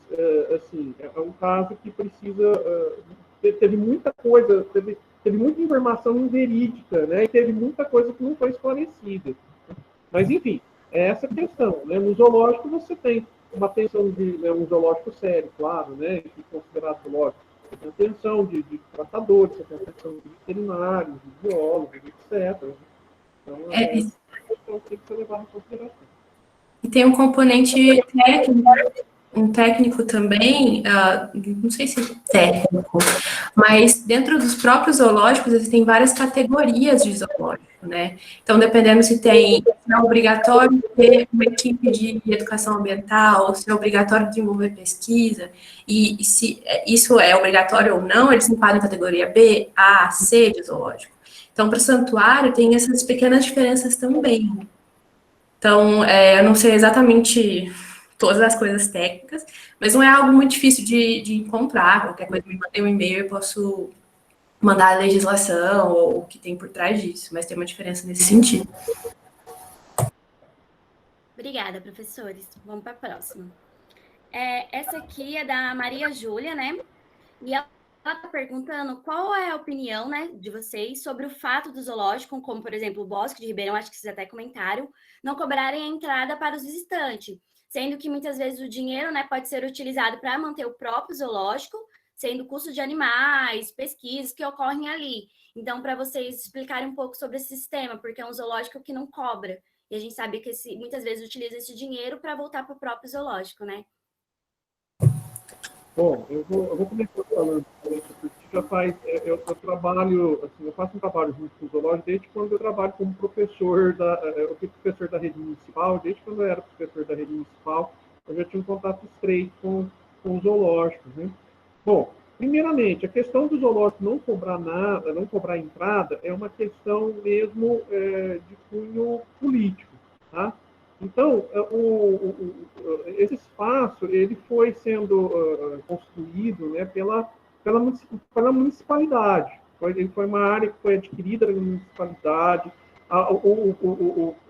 assim, é um caso que precisa... teve muita coisa, teve muita informação inverídica, né? E teve muita coisa que não foi esclarecida. Mas, enfim, é essa questão, né? No zoológico você tem uma atenção de um zoológico sério, claro, né? Que é considerado zoológico. Você tem atenção de tratadores, você tem atenção de veterinários, de biólogos, etc. Então, essa questão tem que ser levada em consideração. E tem um componente técnico, um técnico também, não sei se é técnico, mas dentro dos próprios zoológicos existem várias categorias de zoológico, né? Então, dependendo se é obrigatório ter uma equipe de educação ambiental, se é obrigatório desenvolver pesquisa, e se isso é obrigatório ou não, eles se enquadram em categoria B, A, C de zoológico. Então, para o santuário, tem essas pequenas diferenças também. Então, eu não sei exatamente todas as coisas técnicas, mas não é algo muito difícil de encontrar. Qualquer coisa me mandei um e-mail, eu posso mandar a legislação ou o que tem por trás disso, mas tem uma diferença nesse sentido. Obrigada, professores. Vamos para a próxima. Essa aqui é da Maria Júlia, né? E ela está perguntando qual é a opinião, né, de vocês sobre o fato do zoológico, como, por exemplo, o Bosque de Ribeirão, acho que vocês até comentaram, não cobrarem a entrada para os visitantes, sendo que muitas vezes o dinheiro, né, pode ser utilizado para manter o próprio zoológico, sendo custo de animais, pesquisas que ocorrem ali. Então, para vocês explicarem um pouco sobre esse sistema, porque é um zoológico que não cobra, e a gente sabe que muitas vezes utiliza esse dinheiro para voltar para o próprio zoológico, né? Bom, eu vou começar falando, porque já faz, eu trabalho, assim, eu faço um trabalho junto com o zoológico desde quando eu trabalho como professor eu fui professor da rede municipal, desde quando eu era professor da rede municipal, eu já tinha um contato estreito com os zoológicos, né? Bom, primeiramente, a questão do zoológico não cobrar nada, não cobrar entrada, é uma questão mesmo de cunho político, tá? Então, esse espaço ele foi sendo construído, né, pela municipalidade. Ele foi uma área que foi adquirida pela municipalidade.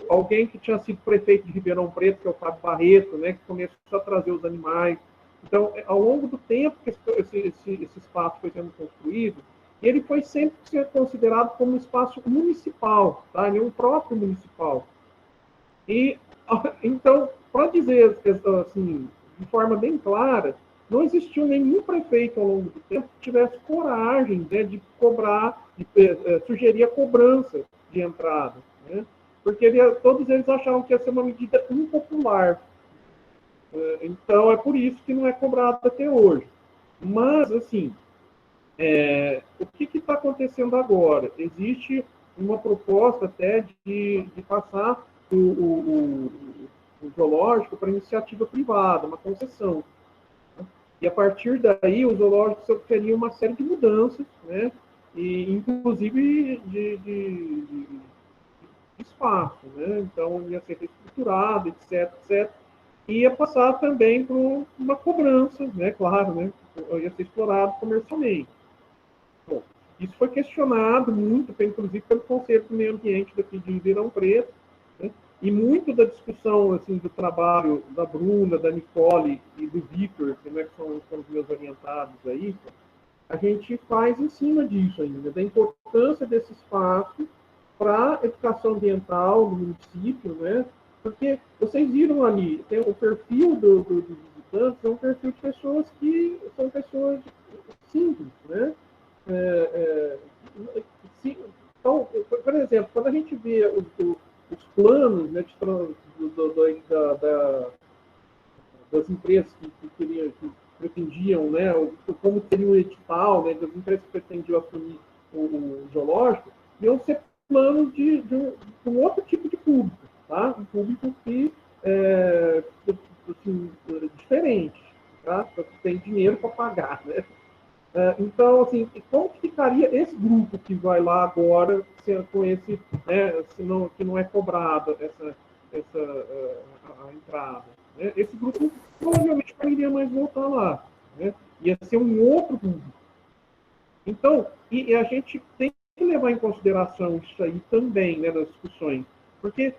Alguém que tinha sido prefeito de Ribeirão Preto, que é o Fábio Barreto, né, que começou a trazer os animais. Então, ao longo do tempo que esse espaço foi sendo construído, ele foi sempre considerado como um espaço municipal, tá? Ele é um próprio municipal. E, então, para dizer assim, de forma bem clara, não existiu nenhum prefeito ao longo do tempo que tivesse coragem, né, de cobrar, de sugerir a cobrança de entrada, né? Porque todos eles achavam que ia ser uma medida impopular. Então, é por isso que não é cobrado até hoje. Mas, assim, o que está acontecendo agora? Existe uma proposta até de passar o zoológico para iniciativa privada, uma concessão. Né? E a partir daí, o zoológico sofreria uma série de mudanças, né? E, inclusive de espaço, né? Então, ia ser reestruturado, etc, etc. E ia passar também por uma cobrança, né? Claro, né? Ia ser explorado comercialmente. Bom, isso foi questionado muito, inclusive pelo Conselho do Meio Ambiente daqui de Ribeirão Preto, né? E muito da discussão assim, do trabalho da Bruna, da Nicole e do Victor, que, né, que são os meus orientados aí, a gente faz em cima disso ainda, da importância desse espaço para a educação ambiental no município, né? Porque vocês viram ali, tem o perfil dos visitantes, é um perfil de pessoas que são pessoas simples, né? Então, por exemplo, quando a gente vê os planos, né, das empresas que pretendiam, né, como seria o edital, né, das empresas que pretendiam assumir o zoológico, iam ser planos de um outro tipo de público, tá? Um público que assim, diferente, tá? Tem dinheiro para pagar, né? Então, assim, como que ficaria esse grupo que vai lá agora com esse, né, que não é cobrada a entrada? Né? Esse grupo provavelmente não iria mais voltar lá, né? Ia ser um outro público. Então, e a gente tem que levar em consideração isso aí também, né, nas discussões, porque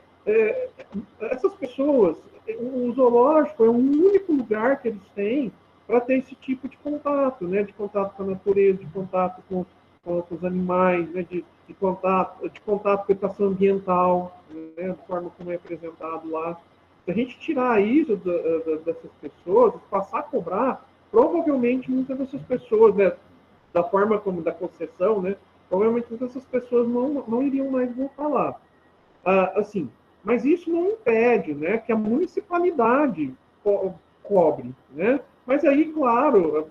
essas pessoas, o zoológico é o único lugar que eles têm para ter esse tipo de contato, né, de contato com a natureza, de contato com os animais, né, de contato com a educação ambiental, né, de forma como é apresentado lá. Se a gente tirar isso dessas pessoas, passar a cobrar, provavelmente muitas dessas pessoas, né, da forma como da concessão, né, provavelmente muitas dessas pessoas não iriam mais voltar lá. Assim, Mas isso não impede, né, que a municipalidade cobre, né? Mas aí, claro,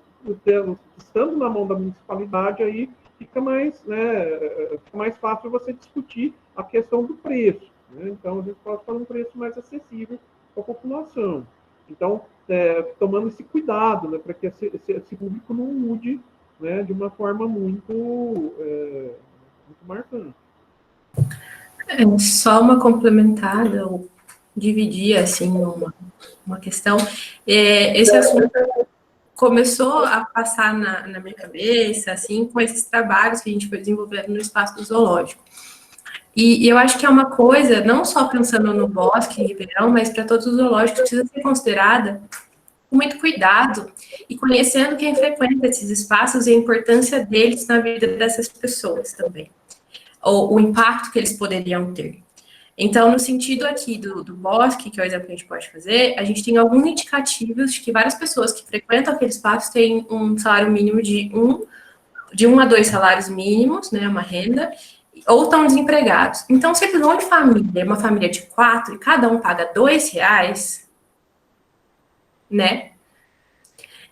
estando na mão da municipalidade, aí fica mais, né, fica mais fácil você discutir a questão do preço, né? Então, a gente pode fazer um preço mais acessível para a população. Então, tomando esse cuidado, né, para que esse público não mude, né, de uma forma muito marcante. Só uma complementada, eu dividir, assim, uma questão. Esse assunto começou a passar na minha cabeça, assim, com esses trabalhos que a gente foi desenvolvendo no espaço do zoológico. E eu acho que é uma coisa, não só pensando no Bosque, em Ribeirão, mas para todos os zoológicos, precisa ser considerada com muito cuidado e conhecendo quem frequenta esses espaços e a importância deles na vida dessas pessoas também, ou o impacto que eles poderiam ter. Então, no sentido aqui do Bosque, que é o exemplo que a gente pode fazer, a gente tem alguns indicativos de que várias pessoas que frequentam aquele espaço têm um salário mínimo de 1 a 2 salários mínimos, né, uma renda, ou estão desempregados. Então, se eles vão de família, uma família de 4, e cada um paga R$2, né?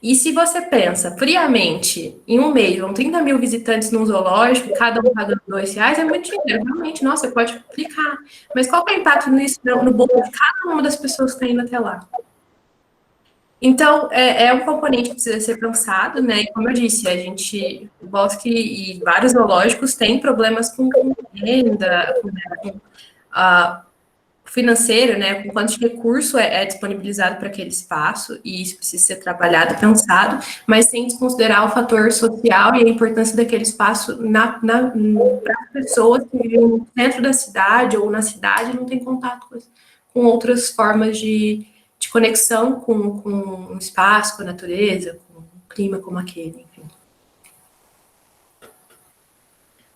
E se você pensa friamente, em um mês, vão 30 mil visitantes num zoológico, cada um pagando R$2, é muito dinheiro. Realmente, nossa, você pode aplicar. Mas qual é o impacto nisso no bolso de cada uma das pessoas que está indo até lá? Então, é um componente que precisa ser pensado, né? E como eu disse, o Bosque e vários zoológicos têm problemas com renda, com financeiro, né? Com quanto de recurso é disponibilizado para aquele espaço, e isso precisa ser trabalhado, pensado, mas sem desconsiderar o fator social e a importância daquele espaço para as pessoas que vivem no centro da cidade ou na cidade e não têm contato com outras formas de conexão com o espaço, com a natureza, com o clima como aquele, enfim.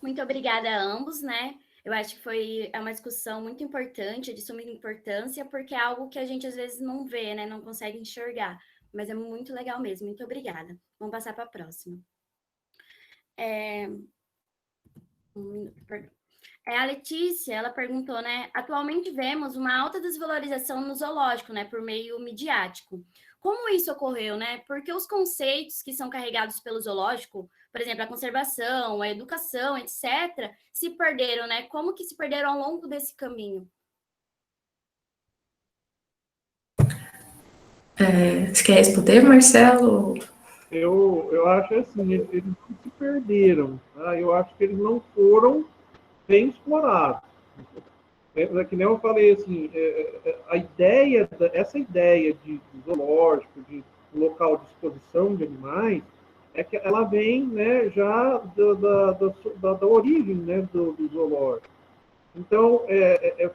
Muito obrigada a ambos, né? Eu acho que é uma discussão muito importante, de suma importância, porque é algo que a gente às vezes não vê, né? Não consegue enxergar. Mas é muito legal mesmo. Muito obrigada. Vamos passar para a próxima. A Letícia, ela perguntou, né? Atualmente vemos uma alta desvalorização no zoológico, né? Por meio midiático. Como isso ocorreu, né? Porque os conceitos que são carregados pelo zoológico, por exemplo, a conservação, a educação, etc., se perderam, né? Como que se perderam ao longo desse caminho? Você quer responder, Marcelo? Eu acho assim, eles não se perderam, tá? Eu acho que eles não foram bem explorados. Que nem eu falei, assim, essa ideia de zoológico, de local de exposição de animais, é que ela vem, né, já da origem, né, do zoológico. Então, é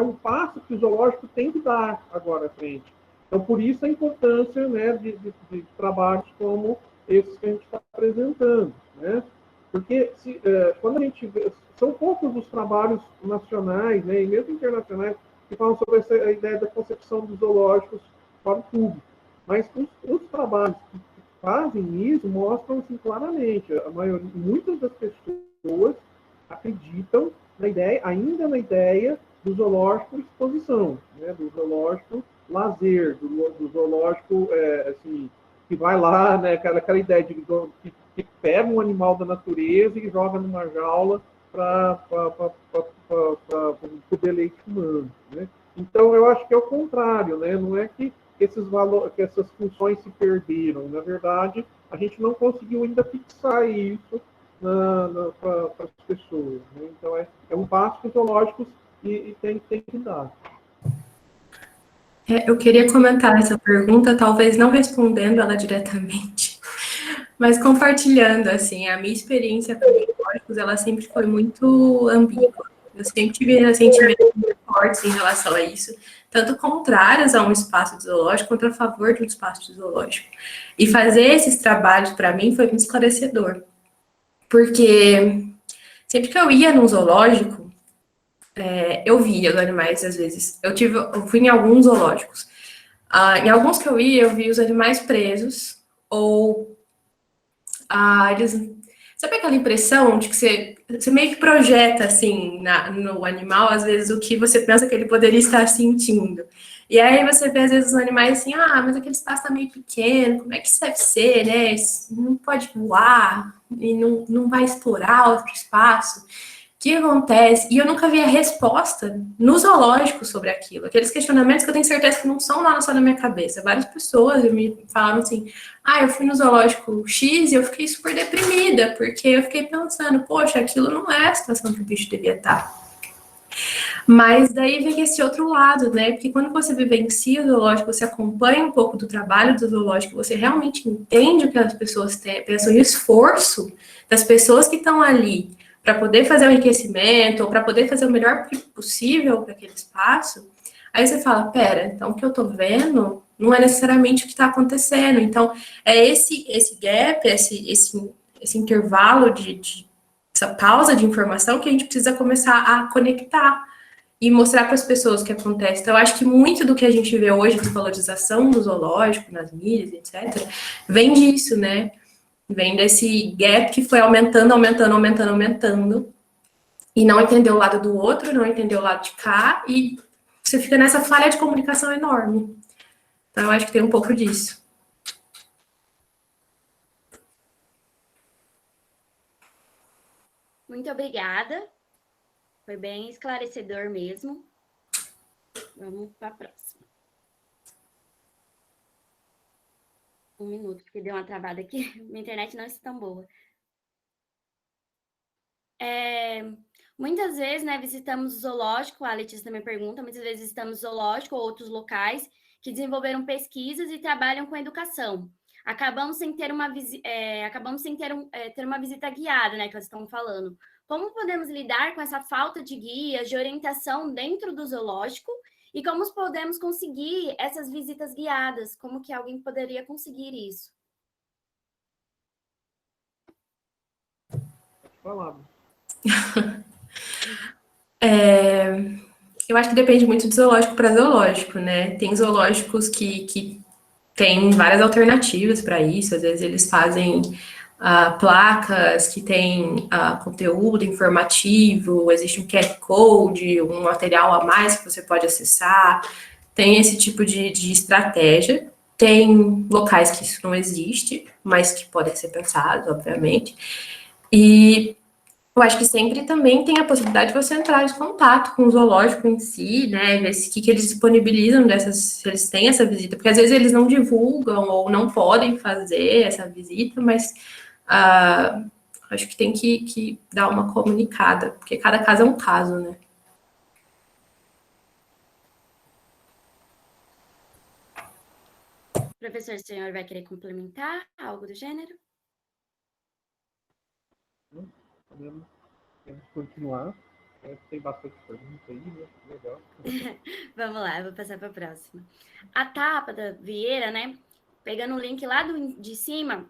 um passo que o zoológico tem que dar agora à frente. Então, por isso a importância, né, de trabalhos como esses que a gente está apresentando, né? Porque quando a gente vê, são poucos os trabalhos nacionais, né, e mesmo internacionais, que falam sobre a ideia da concepção dos zoológicos para o público. Mas os trabalhos que fazem isso mostram assim, claramente, muitas das pessoas acreditam ainda na ideia do zoológico exposição, né, do zoológico lazer, do zoológico assim, que vai lá, né, aquela ideia de que pega um animal da natureza e joga numa jaula para o deleite humano, né? Então, eu acho que é o contrário, né? Não é que que essas funções se perderam. Na verdade, a gente não conseguiu ainda fixar isso para as pessoas, né? Então, é um passo que os zoológicos tem que dar. Eu queria comentar essa pergunta, talvez não respondendo ela diretamente, mas compartilhando, assim, a minha experiência com zoológicos, ela sempre foi muito ambígua. Eu sempre tive sentimentos muito fortes em relação a isso, tanto contrários a um espaço de zoológico, quanto a favor de um espaço de zoológico. E fazer esses trabalhos, para mim, foi muito esclarecedor. Porque sempre que eu ia num zoológico, eu via os animais, às vezes. Eu fui em alguns zoológicos. Em alguns que eu vi os animais presos, ou eles Sabe aquela impressão de que você meio que projeta, assim, no animal, às vezes, o que você pensa que ele poderia estar sentindo. E aí você vê, às vezes, os animais assim, mas aquele espaço está meio pequeno, como é que isso deve ser, né? Isso não pode voar, e não vai explorar outro espaço. O que acontece? E eu nunca vi a resposta no zoológico sobre aquilo. Aqueles questionamentos que eu tenho certeza que não são lá só na minha cabeça. Várias pessoas me falaram assim, eu fui no zoológico X e eu fiquei super deprimida, porque eu fiquei pensando, poxa, aquilo não é a situação que o bicho devia estar. Mas daí vem esse outro lado, né? Porque quando você vivencia o zoológico, você acompanha um pouco do trabalho do zoológico, você realmente entende o que as pessoas pensam, o esforço das pessoas que estão ali para poder fazer o enriquecimento, ou para poder fazer o melhor possível para aquele espaço, aí você fala, pera, então o que eu estou vendo não é necessariamente o que está acontecendo. Então, é esse gap, esse intervalo essa pausa de informação que a gente precisa começar a conectar e mostrar para as pessoas o que acontece. Então, eu acho que muito do que a gente vê hoje de valorização do zoológico, nas mídias, etc., vem disso, né? Vem desse gap que foi aumentando, e não entender o lado do outro, não entender o lado de cá, e você fica nessa falha de comunicação enorme. Então, eu acho que tem um pouco disso. Muito obrigada. Foi bem esclarecedor mesmo. Vamos para a próxima. Um minuto, porque deu uma travada aqui. Minha internet não está tão boa. Muitas vezes, né, visitamos o zoológico, a Letícia também pergunta, muitas vezes visitamos zoológico ou outros locais que desenvolveram pesquisas e trabalham com educação. Acabamos sem ter uma visita guiada, né, que elas estão falando. Como podemos lidar com essa falta de guias, de orientação dentro do zoológico e como podemos conseguir essas visitas guiadas? Como que alguém poderia conseguir isso? Falado. Eu acho que depende muito de zoológico para zoológico, né? Tem zoológicos que têm várias alternativas para isso, às vezes eles fazem placas que têm conteúdo informativo, existe um QR Code, um material a mais que você pode acessar, tem esse tipo de estratégia. Tem locais que isso não existe, mas que podem ser pensados, obviamente. E eu acho que sempre também tem a possibilidade de você entrar em contato com o zoológico em si, né, ver o que eles disponibilizam se eles têm essa visita, porque às vezes eles não divulgam ou não podem fazer essa visita, mas acho que tem que dar uma comunicada, porque cada caso é um caso, né. Professor, o senhor vai querer complementar algo do gênero? Podemos continuar. Tem bastante pergunta aí, né? Legal. Vamos lá, eu vou passar para a próxima. A Tapa da Vieira, né? Pegando o link lá de cima,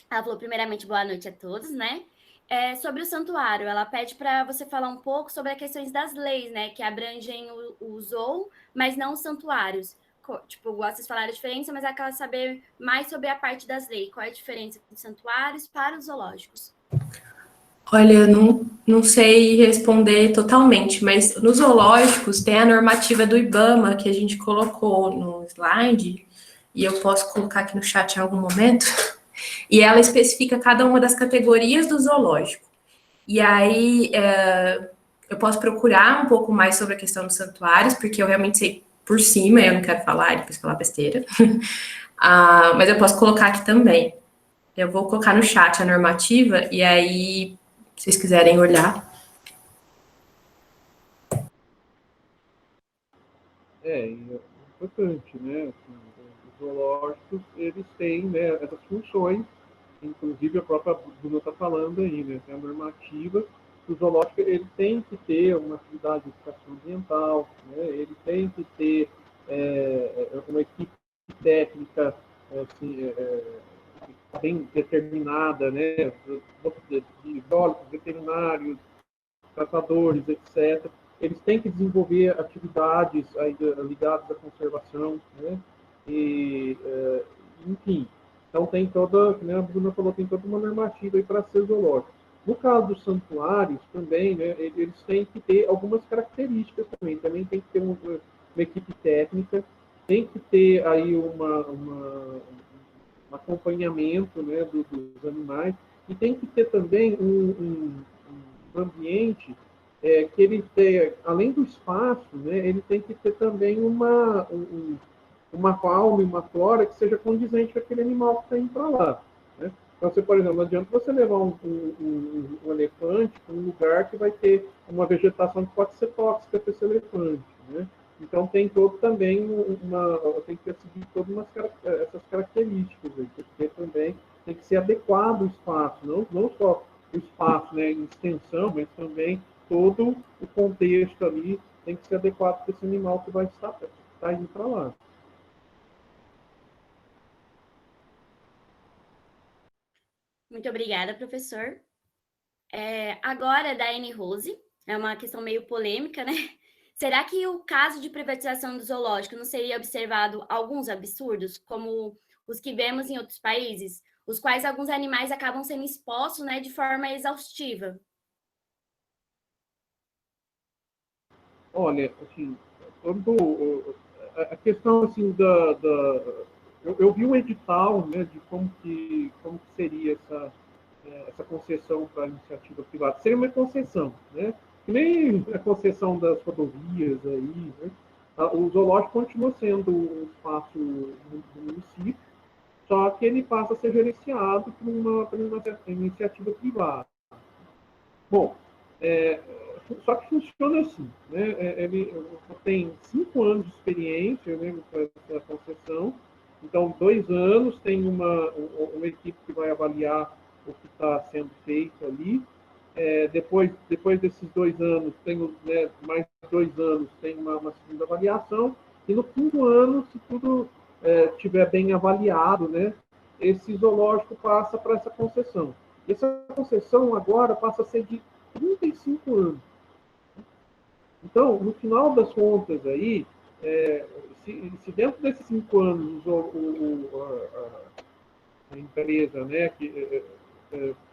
ela falou primeiramente boa noite a todos, né? Sobre o santuário, ela pede para você falar um pouco sobre as questões das leis, né? Que abrangem o zoo, mas não os santuários. Tipo, vocês falaram a diferença, mas ela quer saber mais sobre a parte das leis. Qual é a diferença dos santuários para os zoológicos? Olha, eu não sei responder totalmente, mas nos zoológicos tem a normativa do IBAMA que a gente colocou no slide, e eu posso colocar aqui no chat em algum momento, e ela especifica cada uma das categorias do zoológico. E aí eu posso procurar um pouco mais sobre a questão dos santuários, porque eu realmente sei por cima, eu não quero falar e depois falar besteira, mas eu posso colocar aqui também. Eu vou colocar no chat a normativa, e aí se vocês quiserem olhar. É importante, né? Assim, os zoológicos, eles têm, né, essas funções, inclusive a própria Bruna está falando aí, né? Tem a normativa. O zoológico, ele tem que ter uma atividade de educação ambiental, né? Ele tem que ter uma equipe técnica assim, bem determinada, né? De biólogos, veterinários, tratadores, etc. Eles têm que desenvolver atividades aí ligadas à conservação, né? E, enfim, Então tem toda, né, a Bruna falou, tem toda uma normativa aí para ser zoológico. No caso dos santuários também, né, eles têm que ter algumas características também. Também tem que ter uma equipe técnica, tem que ter aí um acompanhamento, né, dos animais, e tem que ter também um ambiente que ele tem, além do espaço, né, ele tem que ter também uma fauna e uma flora que seja condizente com aquele animal que está indo para lá. Né? Então, você, por exemplo, não adianta você levar um elefante para um lugar que vai ter uma vegetação que pode ser tóxica para esse elefante. Né? Então, tem todo também tem que seguir todas essas características aí, porque também tem que ser adequado o espaço, não só o espaço, né, em extensão, mas também todo o contexto ali tem que ser adequado para esse animal que vai estar indo para lá. Muito obrigada, professor. Agora, Daiane Rose, é uma questão meio polêmica, né? Será que o caso de privatização do zoológico não seria observado alguns absurdos, como os que vemos em outros países, os quais alguns animais acabam sendo expostos, né, de forma exaustiva? Olha, assim, a questão assim eu vi um edital, né, de como que seria essa concessão para a iniciativa privada. Seria uma concessão, né? Que nem a concessão das rodovias aí, né? O zoológico continua sendo um espaço do município, só que ele passa a ser gerenciado por uma iniciativa privada. Bom, só que funciona assim, né? Ele tem 5 anos de experiência, né, com essa concessão. Então, 2 anos tem uma equipe que vai avaliar o que está sendo feito ali. Depois desses 2 anos, tem, né, mais 2 anos, tem uma segunda avaliação. E no fim do ano, se tudo estiver bem avaliado, né, esse zoológico passa para essa concessão. Essa concessão agora passa a ser de 35 anos. Então, no final das contas aí, se dentro desses 5 anos a empresa, né,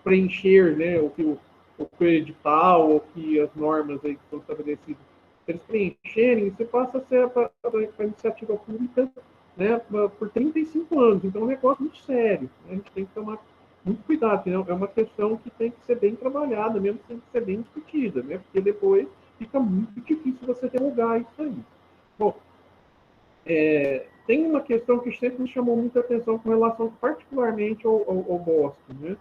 preencher, né, o que o edital, ou que as normas aí que são estabelecidas, se eles preencherem, você passa a ser para a iniciativa pública, né, por 35 anos. Então, é um negócio muito sério. Né? A gente tem que tomar muito cuidado, né? É uma questão que tem que ser bem trabalhada, mesmo tem que ser bem discutida, né? Porque depois fica muito difícil você derrubar isso aí. Bom, tem uma questão que sempre me chamou muita atenção com relação particularmente ao bosque, né?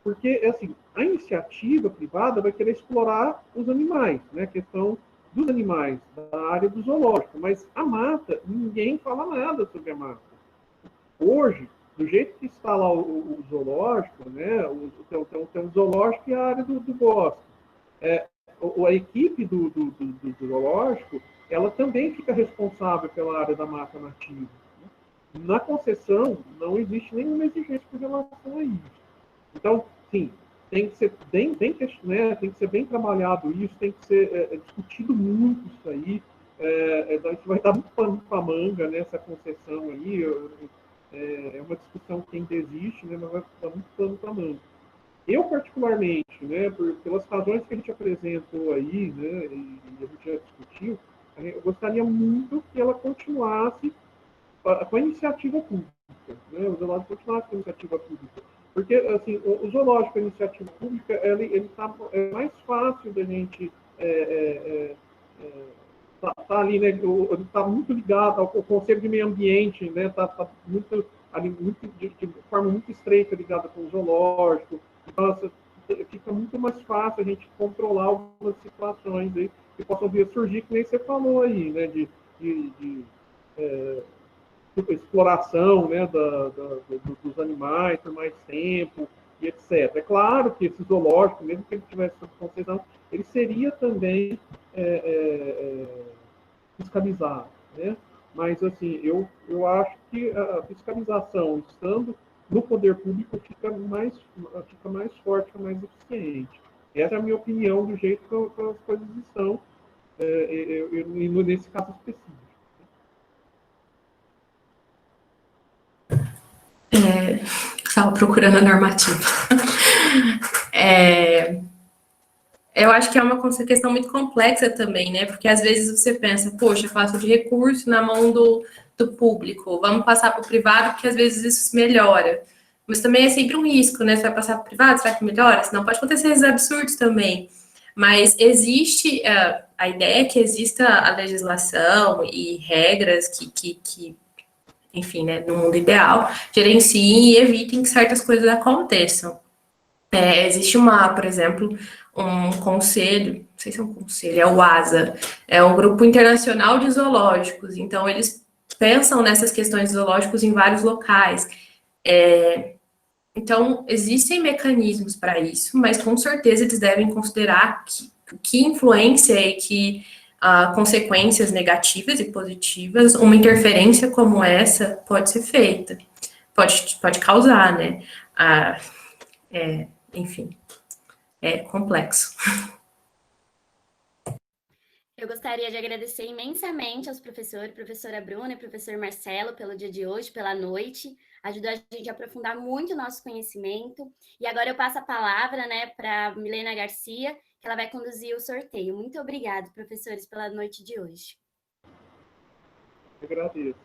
Porque, assim, a iniciativa privada vai querer explorar os animais, né? A questão dos animais, da área do zoológico, mas a mata, ninguém fala nada sobre a mata. Hoje, do jeito que está lá o zoológico, né? Tem o zoológico e a área do bosque. A equipe do zoológico, ela também fica responsável pela área da mata nativa. Na concessão, não existe nenhuma exigência com relação a isso. Então, sim, tem que ser bem trabalhado isso, tem que ser discutido muito isso aí. Isso vai dar muito pano para manga nessa concessão aí. É uma discussão que ainda existe, né, mas vai dar muito pano para manga. Eu, particularmente, né, pelas razões que a gente apresentou aí, né, e a gente já discutiu, eu gostaria muito que ela continuasse com a iniciativa pública, né, o zoológico continuasse com a iniciativa pública. Porque, assim, o zoológico, a iniciativa pública, é mais fácil da gente tá ali, né, ele está muito ligado ao Conselho de Meio Ambiente, né, tá muito, ali, de forma muito estreita ligada com o zoológico. Então, fica muito mais fácil a gente controlar algumas situações aí que possam vir a surgir, que nem você falou aí, né, de exploração, né, dos animais por mais tempo, e etc. É claro que esse zoológico, mesmo que ele tivesse sob concessão, ele seria também fiscalizado, né? Mas, assim, eu acho que a fiscalização, estando no poder público, fica mais forte, fica mais eficiente. Essa é a minha opinião do jeito que as coisas estão, nesse caso específico. Estava procurando a normativa. Eu acho que é uma questão muito complexa também, né? Porque às vezes você pensa, poxa, passo de recurso na mão do público, vamos passar para o privado, porque às vezes isso melhora. Mas também é sempre um risco, né? Você vai passar para o privado, será que melhora? Senão pode acontecer esses absurdos também. Mas existe, a ideia é que exista a legislação e regras que enfim, né, no mundo ideal, gerenciem e evitem que certas coisas aconteçam. Existe por exemplo, um conselho, não sei se é um conselho, é o ASA, é um grupo internacional de zoológicos, então eles pensam nessas questões de zoológicos em vários locais. Então, existem mecanismos para isso, mas com certeza eles devem considerar que influência e que consequências negativas e positivas uma interferência como essa pode ser feita, pode causar, né? Enfim, é complexo. Eu gostaria de agradecer imensamente aos professores, professora Bruna e professor Marcelo, pelo dia de hoje, pela noite. Ajudou a gente a aprofundar muito o nosso conhecimento. E agora eu passo a palavra, né, para Milena Garcia, que ela vai conduzir o sorteio. Muito obrigada, professores, pela noite de hoje. Eu agradeço.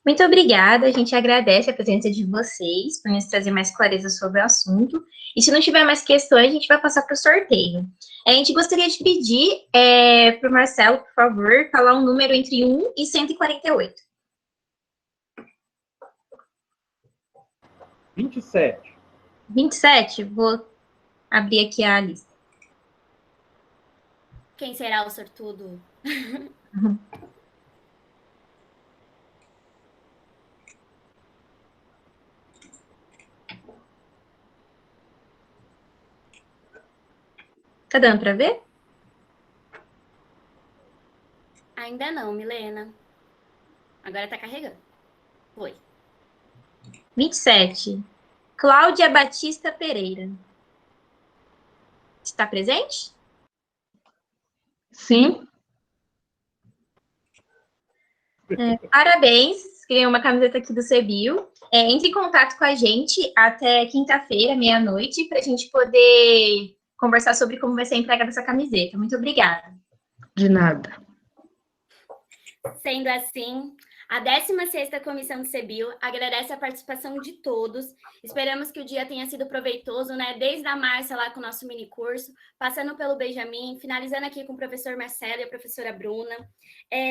Muito obrigada, a gente agradece a presença de vocês, por nos trazer mais clareza sobre o assunto. E se não tiver mais questões, a gente vai passar para o sorteio. A gente gostaria de pedir para o Marcelo, por favor, falar um número entre 1 e 148. 27. 27? Vou abrir aqui a lista. Quem será o sortudo? Tá dando para ver? Ainda não, Milena. Agora tá carregando. Foi. 27. Cláudia Batista Pereira. Está presente? Sim. Parabéns, ganhou uma camiseta aqui do CBio. Entre em contato com a gente até quinta-feira, meia-noite, para a gente poder conversar sobre como vai ser a entrega dessa camiseta. Muito obrigada. De nada. Sendo assim, a 16ª Comissão do CBio agradece a participação de todos. Esperamos que o dia tenha sido proveitoso, né? Desde a Márcia lá com o nosso mini curso, passando pelo Benjamin, finalizando aqui com o professor Marcelo e a professora Bruna.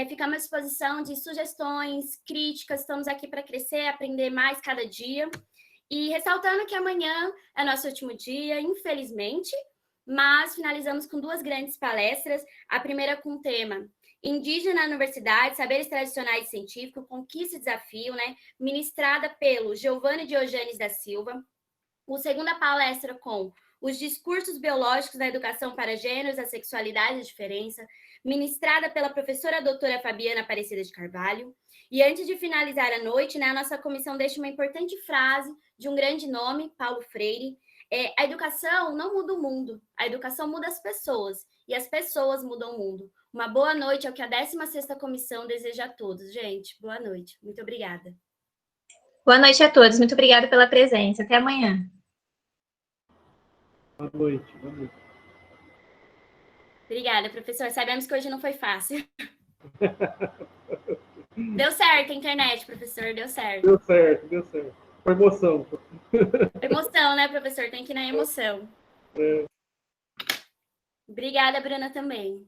Ficamos à disposição de sugestões, críticas, estamos aqui para crescer, aprender mais cada dia. E ressaltando que amanhã é nosso último dia, infelizmente, mas finalizamos com 2 grandes palestras, a primeira com o tema Indígena na Universidade, Saberes Tradicionais e Científicos, Conquista e Desafio, né? Ministrada pelo Giovanni Diogenes da Silva. A segunda palestra com Os Discursos Biológicos da Educação para Gêneros, a Sexualidade e a Diferença, ministrada pela professora doutora Fabiana Aparecida de Carvalho. E antes de finalizar a noite, né, a nossa comissão deixa uma importante frase de um grande nome, Paulo Freire. A educação não muda o mundo, a educação muda as pessoas, e as pessoas mudam o mundo. Uma boa noite é o que a 16ª Comissão deseja a todos. Gente, boa noite. Muito obrigada. Boa noite a todos. Muito obrigada pela presença. Até amanhã. Boa noite. Boa noite. Obrigada, professor. Sabemos que hoje não foi fácil. Deu certo a internet, professor. Deu certo. Deu certo, deu certo. Foi emoção. Emoção, né, professor? Tem que ir na emoção. Obrigada, Bruna, também.